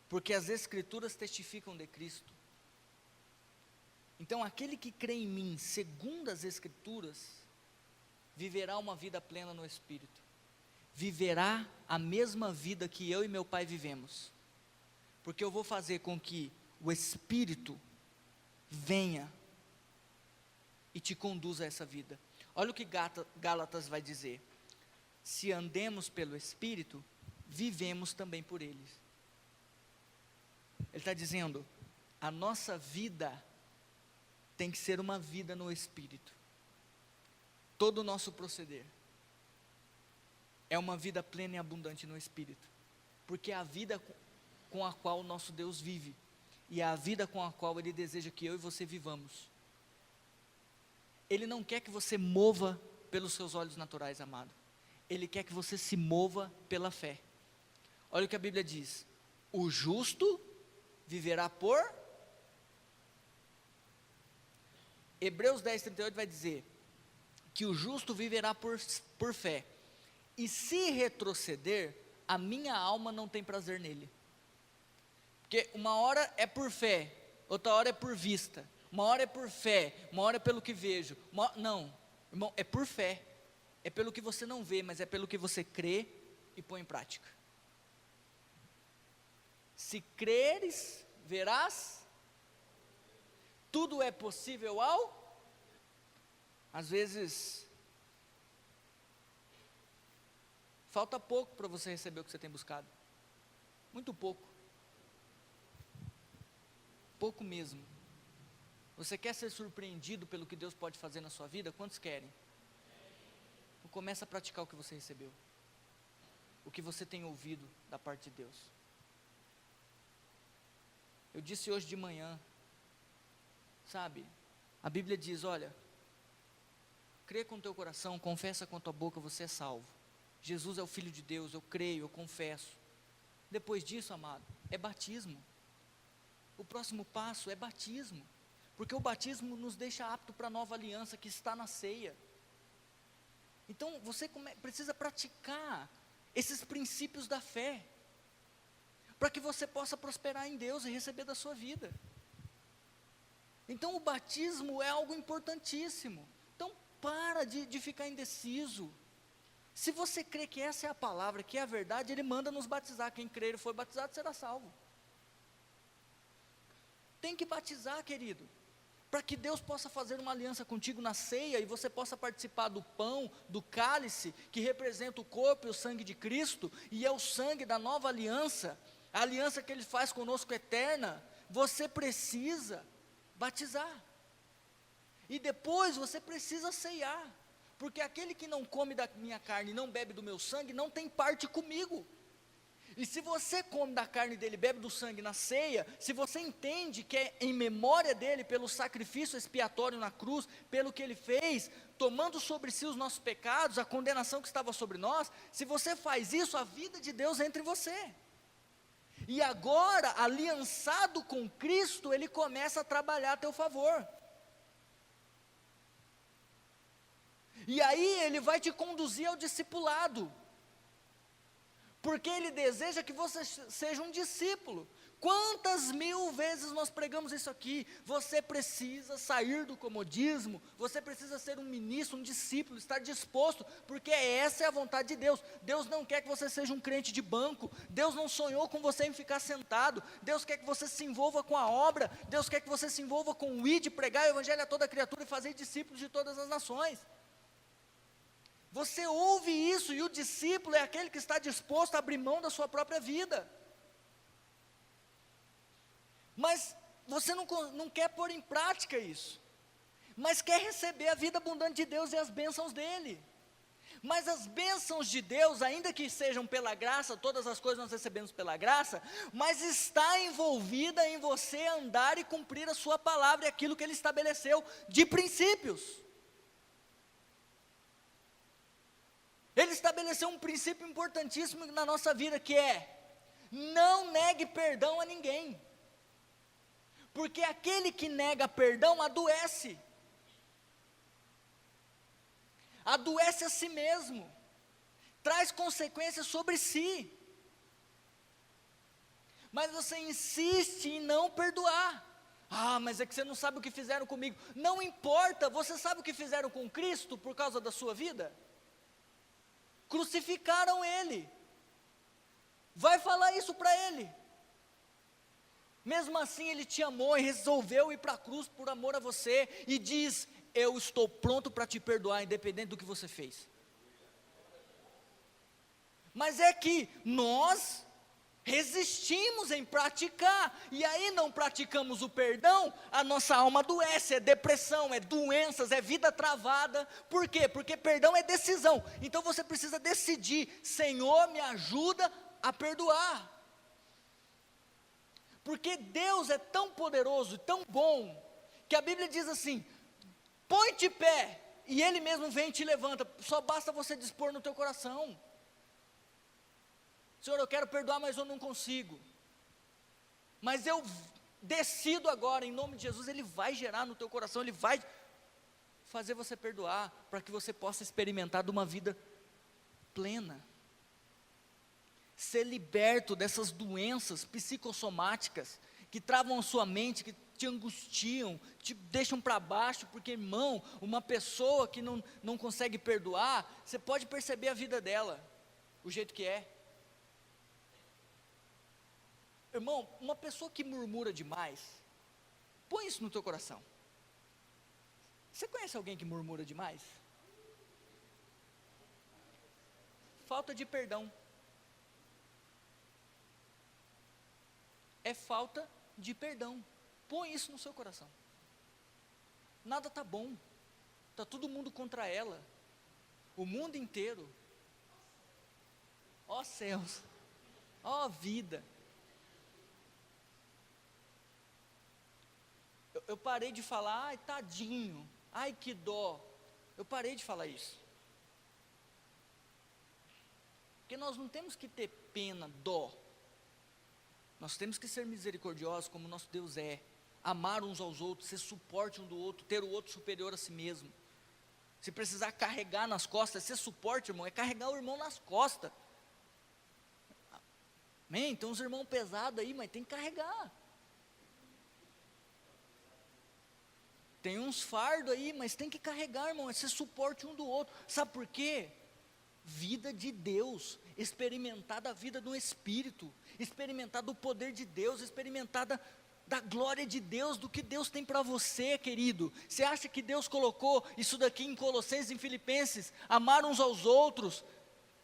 porque as Escrituras testificam de Cristo. Então, aquele que crê em mim, segundo as Escrituras, viverá uma vida plena no Espírito, viverá a mesma vida que eu e meu Pai vivemos, porque eu vou fazer com que o Espírito venha e te conduza a essa vida. Olha o que Gálatas vai dizer: se andemos pelo Espírito, vivemos também por Ele. Ele está dizendo, a nossa vida tem que ser uma vida no Espírito. Todo o nosso proceder é uma vida plena e abundante no Espírito, porque é a vida com a qual o nosso Deus vive, e é a vida com a qual Ele deseja que eu e você vivamos. Ele não quer que você mova pelos seus olhos naturais, amado. Ele quer que você se mova pela fé. Olha o que a Bíblia diz: o justo viverá por... Hebreus 10:38 vai dizer que o justo viverá por fé, e se retroceder, a minha alma não tem prazer nele. Porque uma hora é por fé, outra hora é por vista, uma hora é por fé, uma hora é pelo que vejo. Não, irmão, é por fé, é pelo que você não vê, mas é pelo que você crê e põe em prática. Se creres, verás. Tudo é possível às vezes, falta pouco para você receber o que você tem buscado. Muito pouco. Pouco mesmo. Você quer ser surpreendido pelo que Deus pode fazer na sua vida? Quantos querem? Então começa a praticar o que você recebeu, o que você tem ouvido da parte de Deus. Eu disse hoje de manhã, sabe, a Bíblia diz, olha, crê com o teu coração, confessa com a tua boca, você é salvo. Jesus é o Filho de Deus, eu creio, eu confesso. Depois disso, amado, é batismo. O próximo passo é batismo, porque o batismo nos deixa apto para a nova aliança que está na ceia. Então, você precisa praticar esses princípios da fé, para que você possa prosperar em Deus e receber da sua vida. Então, o batismo é algo importantíssimo. Então, para de ficar indeciso. Se você crê que essa é a palavra, que é a verdade, Ele manda nos batizar. Quem crer e for batizado será salvo. Tem que batizar, querido, para que Deus possa fazer uma aliança contigo na ceia, e você possa participar do pão, do cálice, que representa o corpo e o sangue de Cristo, e é o sangue da nova aliança, a aliança que Ele faz conosco eterna. Você precisa batizar, e depois você precisa ceiar, porque aquele que não come da minha carne e não bebe do meu sangue, não tem parte comigo. E se você come da carne dele, bebe do sangue na ceia, se você entende que é em memória dele, pelo sacrifício expiatório na cruz, pelo que ele fez, tomando sobre si os nossos pecados, a condenação que estava sobre nós, se você faz isso, a vida de Deus entra em você. E agora, aliançado com Cristo, Ele começa a trabalhar a teu favor. E aí Ele vai te conduzir ao discipulado, porque Ele deseja que você seja um discípulo. Quantas mil vezes nós pregamos isso aqui? Você precisa sair do comodismo, você precisa ser um ministro, um discípulo, estar disposto, porque essa é a vontade de Deus. Deus não quer que você seja um crente de banco, Deus não sonhou com você em ficar sentado, Deus quer que você se envolva com a obra, Deus quer que você se envolva com o ID, pregar o evangelho a toda criatura e fazer discípulos de todas as nações. Você ouve isso, e o discípulo é aquele que está disposto a abrir mão da sua própria vida. Mas você não quer pôr em prática isso, mas quer receber a vida abundante de Deus e as bênçãos dEle. Mas as bênçãos de Deus, ainda que sejam pela graça, todas as coisas nós recebemos pela graça, mas está envolvida em você andar e cumprir a sua palavra e aquilo que Ele estabeleceu de princípios. Ele estabeleceu um princípio importantíssimo na nossa vida, que é: não negue perdão a ninguém, porque aquele que nega perdão adoece a si mesmo, traz consequências sobre si. Mas você insiste em não perdoar. Ah, mas é que você não sabe o que fizeram comigo. Não importa, você sabe o que fizeram com Cristo por causa da sua vida? Crucificaram Ele. Vai falar isso para Ele. Mesmo assim Ele te amou e resolveu ir para a cruz por amor a você. E diz, eu estou pronto para te perdoar, independente do que você fez. Mas é que nós resistimos em praticar, e aí não praticamos o perdão, a nossa alma adoece, é depressão, é doenças, é vida travada. Por quê? Porque perdão é decisão. Então você precisa decidir, Senhor, me ajuda a perdoar. Porque Deus é tão poderoso e tão bom, que a Bíblia diz assim, põe-te de pé, e Ele mesmo vem e te levanta, só basta você dispor no teu coração. Senhor, eu quero perdoar, mas eu não consigo. Mas eu decido agora, em nome de Jesus, Ele vai gerar no teu coração, Ele vai fazer você perdoar, para que você possa experimentar de uma vida plena. Ser liberto dessas doenças psicossomáticas, que travam a sua mente, que te angustiam, te deixam para baixo, porque irmão, uma pessoa que não consegue perdoar, você pode perceber a vida dela, o jeito que é. Irmão, uma pessoa que murmura demais, põe isso no teu coração. Você conhece alguém que murmura demais? Falta de perdão. É falta de perdão. Põe isso no seu coração. Nada está bom. Está todo mundo contra ela. O mundo inteiro. Ó céus. Ó vida. Eu parei de falar, ai tadinho, ai que dó. Eu parei de falar isso. Porque nós não temos que ter pena, dó. Nós temos que ser misericordiosos como nosso Deus é. Amar uns aos outros, ser suporte um do outro, ter o outro superior a si mesmo. Se precisar carregar nas costas, ser suporte, irmão, é carregar o irmão nas costas. Amém? Tem uns irmãos pesados aí, mas tem que carregar. Tem uns fardos aí, mas tem que carregar, irmão, é ser suporte um do outro. Sabe por quê? Vida de Deus, experimentar da vida do Espírito, experimentar do poder de Deus, experimentar da glória de Deus, do que Deus tem para você, querido. Você acha que Deus colocou isso daqui em Colossenses, em Filipenses, amar uns aos outros?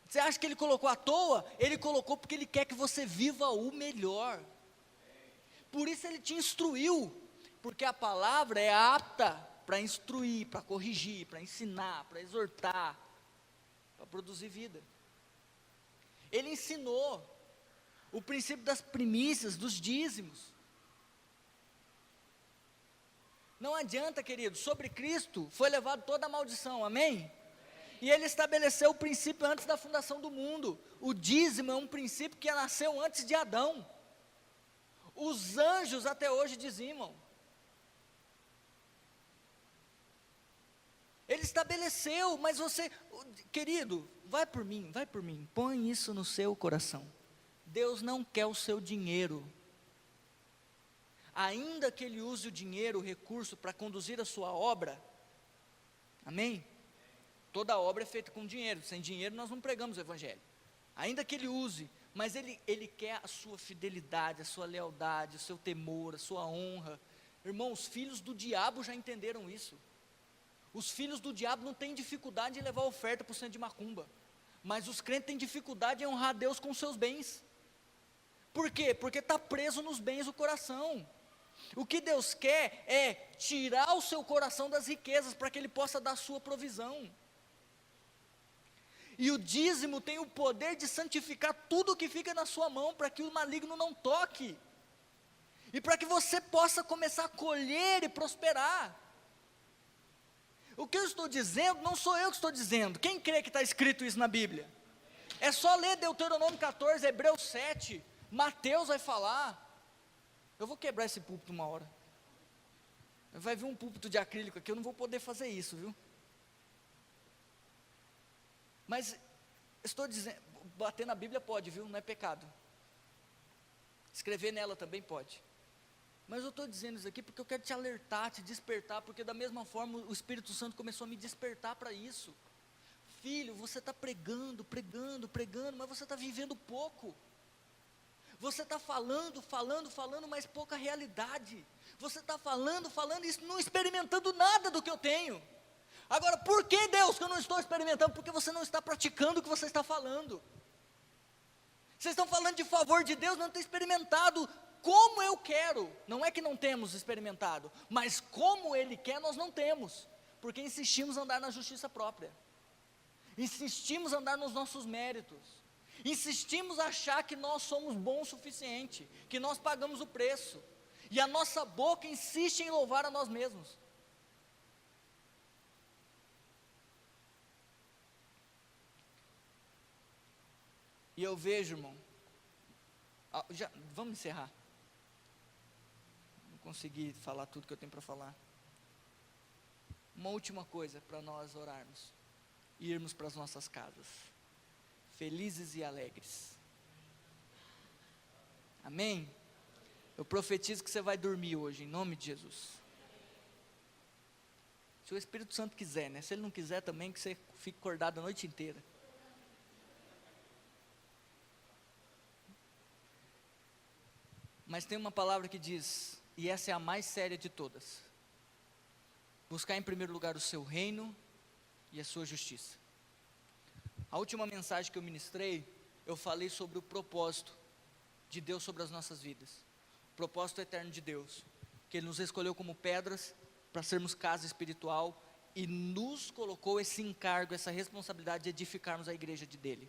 Você acha que Ele colocou à toa? Ele colocou porque Ele quer que você viva o melhor. Por isso Ele te instruiu. Porque a palavra é apta para instruir, para corrigir, para ensinar, para exortar, para produzir vida. Ele ensinou o princípio das primícias, dos dízimos. Não adianta, querido, sobre Cristo foi levado toda a maldição, amém? E Ele estabeleceu o princípio antes da fundação do mundo. O dízimo é um princípio que nasceu antes de Adão. Os anjos até hoje dizimam. Ele estabeleceu, mas você, querido, vai por mim, põe isso no seu coração. Deus não quer o seu dinheiro. Ainda que Ele use o dinheiro, o recurso, para conduzir a sua obra, amém? Toda obra é feita com dinheiro, sem dinheiro nós não pregamos o Evangelho. Ainda que Ele use, mas Ele quer a sua fidelidade, a sua lealdade, o seu temor, a sua honra. Irmão, os filhos do diabo já entenderam isso. Os filhos do diabo não têm dificuldade em levar oferta para o centro de macumba, mas os crentes têm dificuldade em honrar Deus com seus bens. Por quê? Porque está preso nos bens do coração. O que Deus quer é tirar o seu coração das riquezas, para que Ele possa dar a sua provisão. E o dízimo tem o poder de santificar tudo que fica na sua mão, para que o maligno não toque, e para que você possa começar a colher e prosperar. O que eu estou dizendo, não sou eu que estou dizendo. Quem crê que está escrito isso na Bíblia? É só ler Deuteronômio 14, Hebreus 7, Mateus vai falar. Eu vou quebrar esse púlpito uma hora. Vai vir um púlpito de acrílico aqui, eu não vou poder fazer isso, viu? Mas Estou dizendo, bater na Bíblia pode, viu? Não é pecado. Escrever nela também pode. Mas eu estou dizendo isso aqui porque eu quero te alertar, te despertar, porque da mesma forma o Espírito Santo começou a me despertar para isso. Filho, você está pregando, mas você está vivendo pouco. Você está falando, mas pouca realidade. Você está falando e não experimentando nada do que eu tenho. Agora, por que, Deus, que eu não estou experimentando? Porque você não está praticando o que você está falando. Vocês estão falando de favor de Deus, mas não tem experimentado como eu quero. Não é que não temos experimentado, mas como Ele quer, nós não temos. Porque insistimos em andar na justiça própria. Insistimos em andar nos nossos méritos. Insistimos a achar que nós somos bons o suficiente, que nós pagamos o preço. E a nossa boca insiste em louvar a nós mesmos. E eu vejo, irmão, vamos encerrar. Não consegui falar tudo que eu tenho para falar. Uma última coisa para nós orarmos. Irmos para as nossas casas, felizes e alegres. Amém? Eu profetizo que você vai dormir hoje, em nome de Jesus. Se o Espírito Santo quiser, né? Se Ele não quiser também, que você fique acordado a noite inteira. Mas tem uma palavra que diz, e essa é a mais séria de todas: buscar em primeiro lugar o seu reino e a sua justiça. A última mensagem que eu ministrei, eu falei sobre o propósito de Deus sobre as nossas vidas. O propósito eterno de Deus, que Ele nos escolheu como pedras para sermos casa espiritual e nos colocou esse encargo, essa responsabilidade de edificarmos a igreja dele.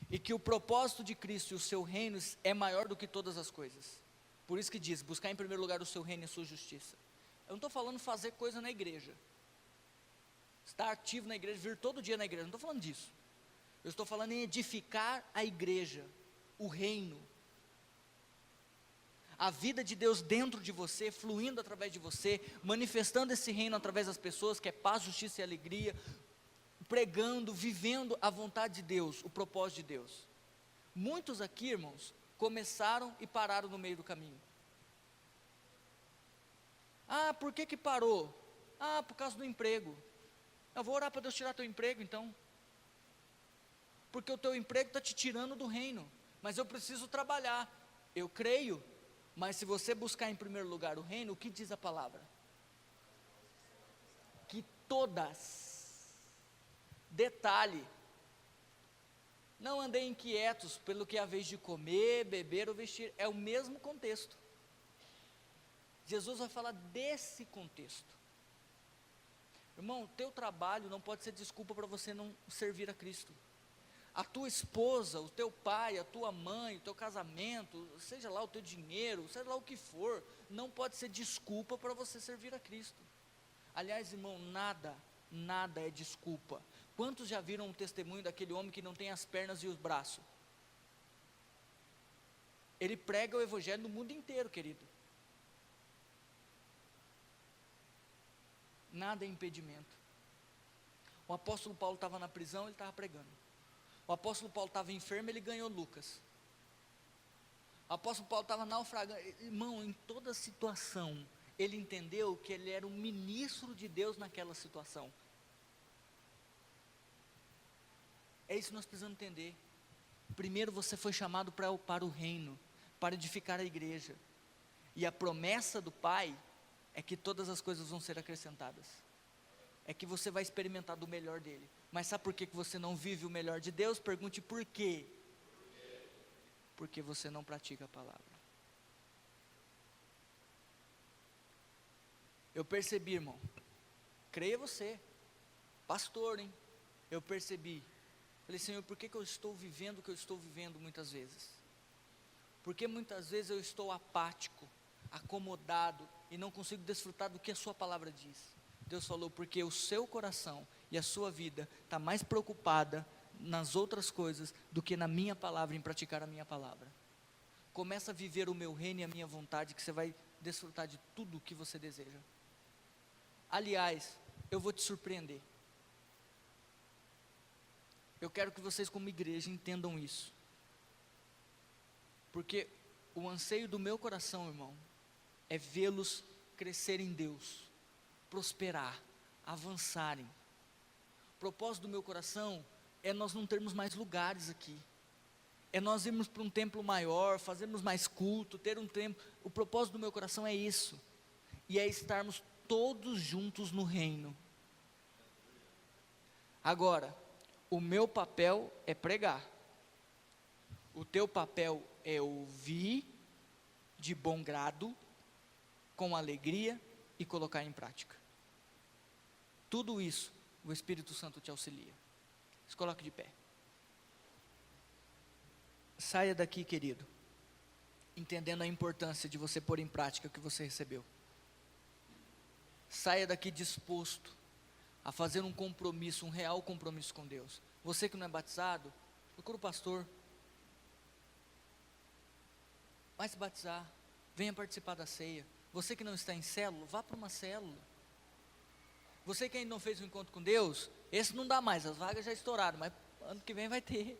E que o propósito de Cristo e o seu reino é maior do que todas as coisas. Por isso que diz, buscar em primeiro lugar o seu reino e a sua justiça. Eu não estou falando fazer coisa na igreja, estar ativo na igreja, vir todo dia na igreja, não estou falando disso. Eu estou falando em edificar a igreja, o reino. A vida de Deus dentro de você, fluindo através de você, manifestando esse reino através das pessoas, que é paz, justiça e alegria, pregando, vivendo a vontade de Deus, o propósito de Deus. Muitos aqui, irmãos, começaram e pararam no meio do caminho. Ah, por que parou? Ah, por causa do emprego. Eu vou orar para Deus tirar teu emprego então. Porque o teu emprego está te tirando do reino. Mas eu preciso trabalhar. Eu creio. Mas se você buscar em primeiro lugar o reino, o que diz a palavra? Que todas, detalhe, não andei inquietos pelo que é a vez de comer, beber ou vestir. É o mesmo contexto. Jesus vai falar desse contexto. Irmão, teu trabalho não pode ser desculpa para você não servir a Cristo. A tua esposa, o teu pai, a tua mãe, o teu casamento, seja lá o teu dinheiro, seja lá o que for, não pode ser desculpa para você servir a Cristo. Aliás, irmão, nada é desculpa. Quantos já viram um testemunho daquele homem que não tem as pernas e os braços? Ele prega o evangelho no mundo inteiro, querido. Nada é impedimento. O apóstolo Paulo estava na prisão, ele estava pregando. O apóstolo Paulo estava enfermo, ele ganhou Lucas. O apóstolo Paulo estava naufragando. Irmão, em toda situação, ele entendeu que ele era um ministro de Deus naquela situação. É isso que nós precisamos entender. Primeiro você foi chamado para o reino, para edificar a igreja. E a promessa do Pai é que todas as coisas vão ser acrescentadas. É que você vai experimentar do melhor dele. Mas sabe por que você não vive o melhor de Deus? Pergunte por quê. Porque você não pratica a palavra. Eu percebi, irmão, creia você, pastor, hein? Eu percebi. Falei, Senhor, por que eu estou vivendo o que eu estou vivendo muitas vezes? Porque muitas vezes eu estou apático, acomodado e não consigo desfrutar do que a sua palavra diz. Deus falou, porque o seu coração e a sua vida está mais preocupada nas outras coisas do que na minha palavra, em praticar a minha palavra. Começa a viver o meu reino e a minha vontade, que você vai desfrutar de tudo o que você deseja. Aliás, eu vou te surpreender. Eu quero que vocês, como igreja, entendam isso. Porque o anseio do meu coração, irmão, é vê-los crescer em Deus, prosperar, avançarem. O propósito do meu coração é nós não termos mais lugares aqui. É nós irmos para um templo maior, fazermos mais culto, ter um templo. O propósito do meu coração é isso. E é estarmos todos juntos no reino. Agora, o meu papel é pregar. O teu papel é ouvir de bom grado, com alegria e colocar em prática. Tudo isso, o Espírito Santo te auxilia. Se coloque de pé. Saia daqui, querido, entendendo a importância de você pôr em prática o que você recebeu. Saia daqui disposto a fazer um compromisso, um real compromisso com Deus. Você que não é batizado, procura o pastor. Vai se batizar, venha participar da ceia. Você que não está em célula, vá para uma célula. Você que ainda não fez um encontro com Deus, esse não dá mais, as vagas já estouraram, mas ano que vem vai ter.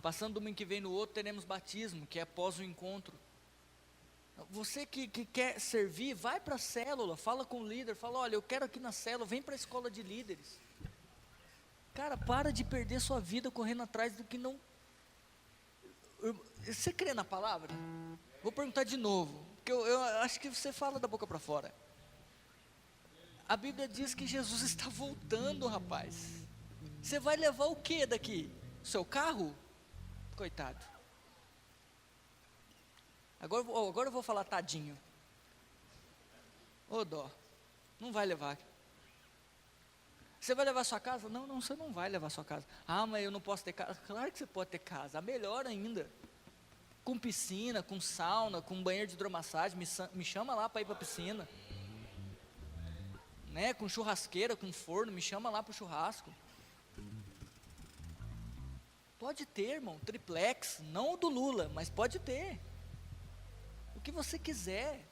Passando domingo que vem no outro, teremos batismo, que é após o encontro. Você que quer servir, vai para a célula, fala com o líder, fala, olha, eu quero aqui na célula, vem para a escola de líderes. Cara, para de perder sua vida correndo atrás do que não... Você crê na palavra? Vou perguntar de novo, porque eu acho que você fala da boca para fora. A Bíblia diz que Jesus está voltando, rapaz. Você vai levar o que daqui? Seu carro? Coitado. Agora eu vou falar tadinho. Ô dó, não vai levar. Você vai levar sua casa? Não, você não vai levar sua casa. Ah, mas eu não posso ter casa. Claro que você pode ter casa, melhor ainda. Com piscina, com sauna, com banheiro de hidromassagem, me chama lá para ir para a piscina. Né? Com churrasqueira, com forno, me chama lá para o churrasco. Pode ter, irmão, triplex, não o do Lula, mas pode ter. O que você quiser.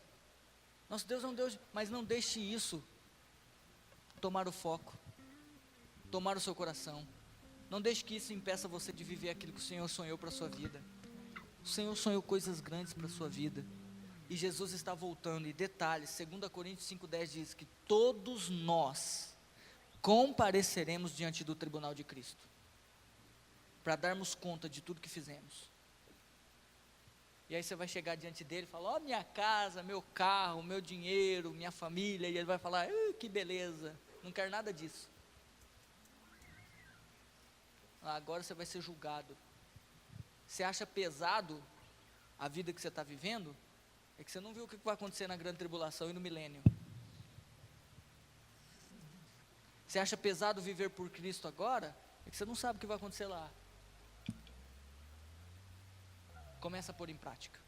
Nosso Deus é um Deus, mas não deixe isso tomar o foco, tomar o seu coração. Não deixe que isso impeça você de viver aquilo que o Senhor sonhou para a sua vida. O Senhor sonhou coisas grandes para a sua vida. E Jesus está voltando. E detalhe, 2 Coríntios 5,10 diz que todos nós compareceremos diante do tribunal de Cristo, para darmos conta de tudo que fizemos. E aí você vai chegar diante dele e falar, ó, minha casa, meu carro, meu dinheiro, minha família, e ele vai falar, que beleza, não quero nada disso. Agora você vai ser julgado. Você acha pesado a vida que você está vivendo? É que você não viu o que vai acontecer na grande tribulação e no milênio. Você acha pesado viver por Cristo agora? É que você não sabe o que vai acontecer lá. Começa a pôr em prática.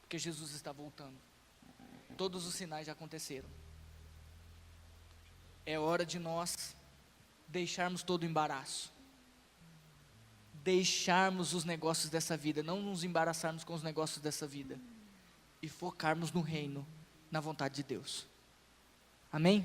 Porque Jesus está voltando. Todos os sinais já aconteceram. É hora de nós deixarmos todo o embaraço. Deixarmos os negócios dessa vida, não nos embaraçarmos com os negócios dessa vida. E focarmos no reino, na vontade de Deus. Amém?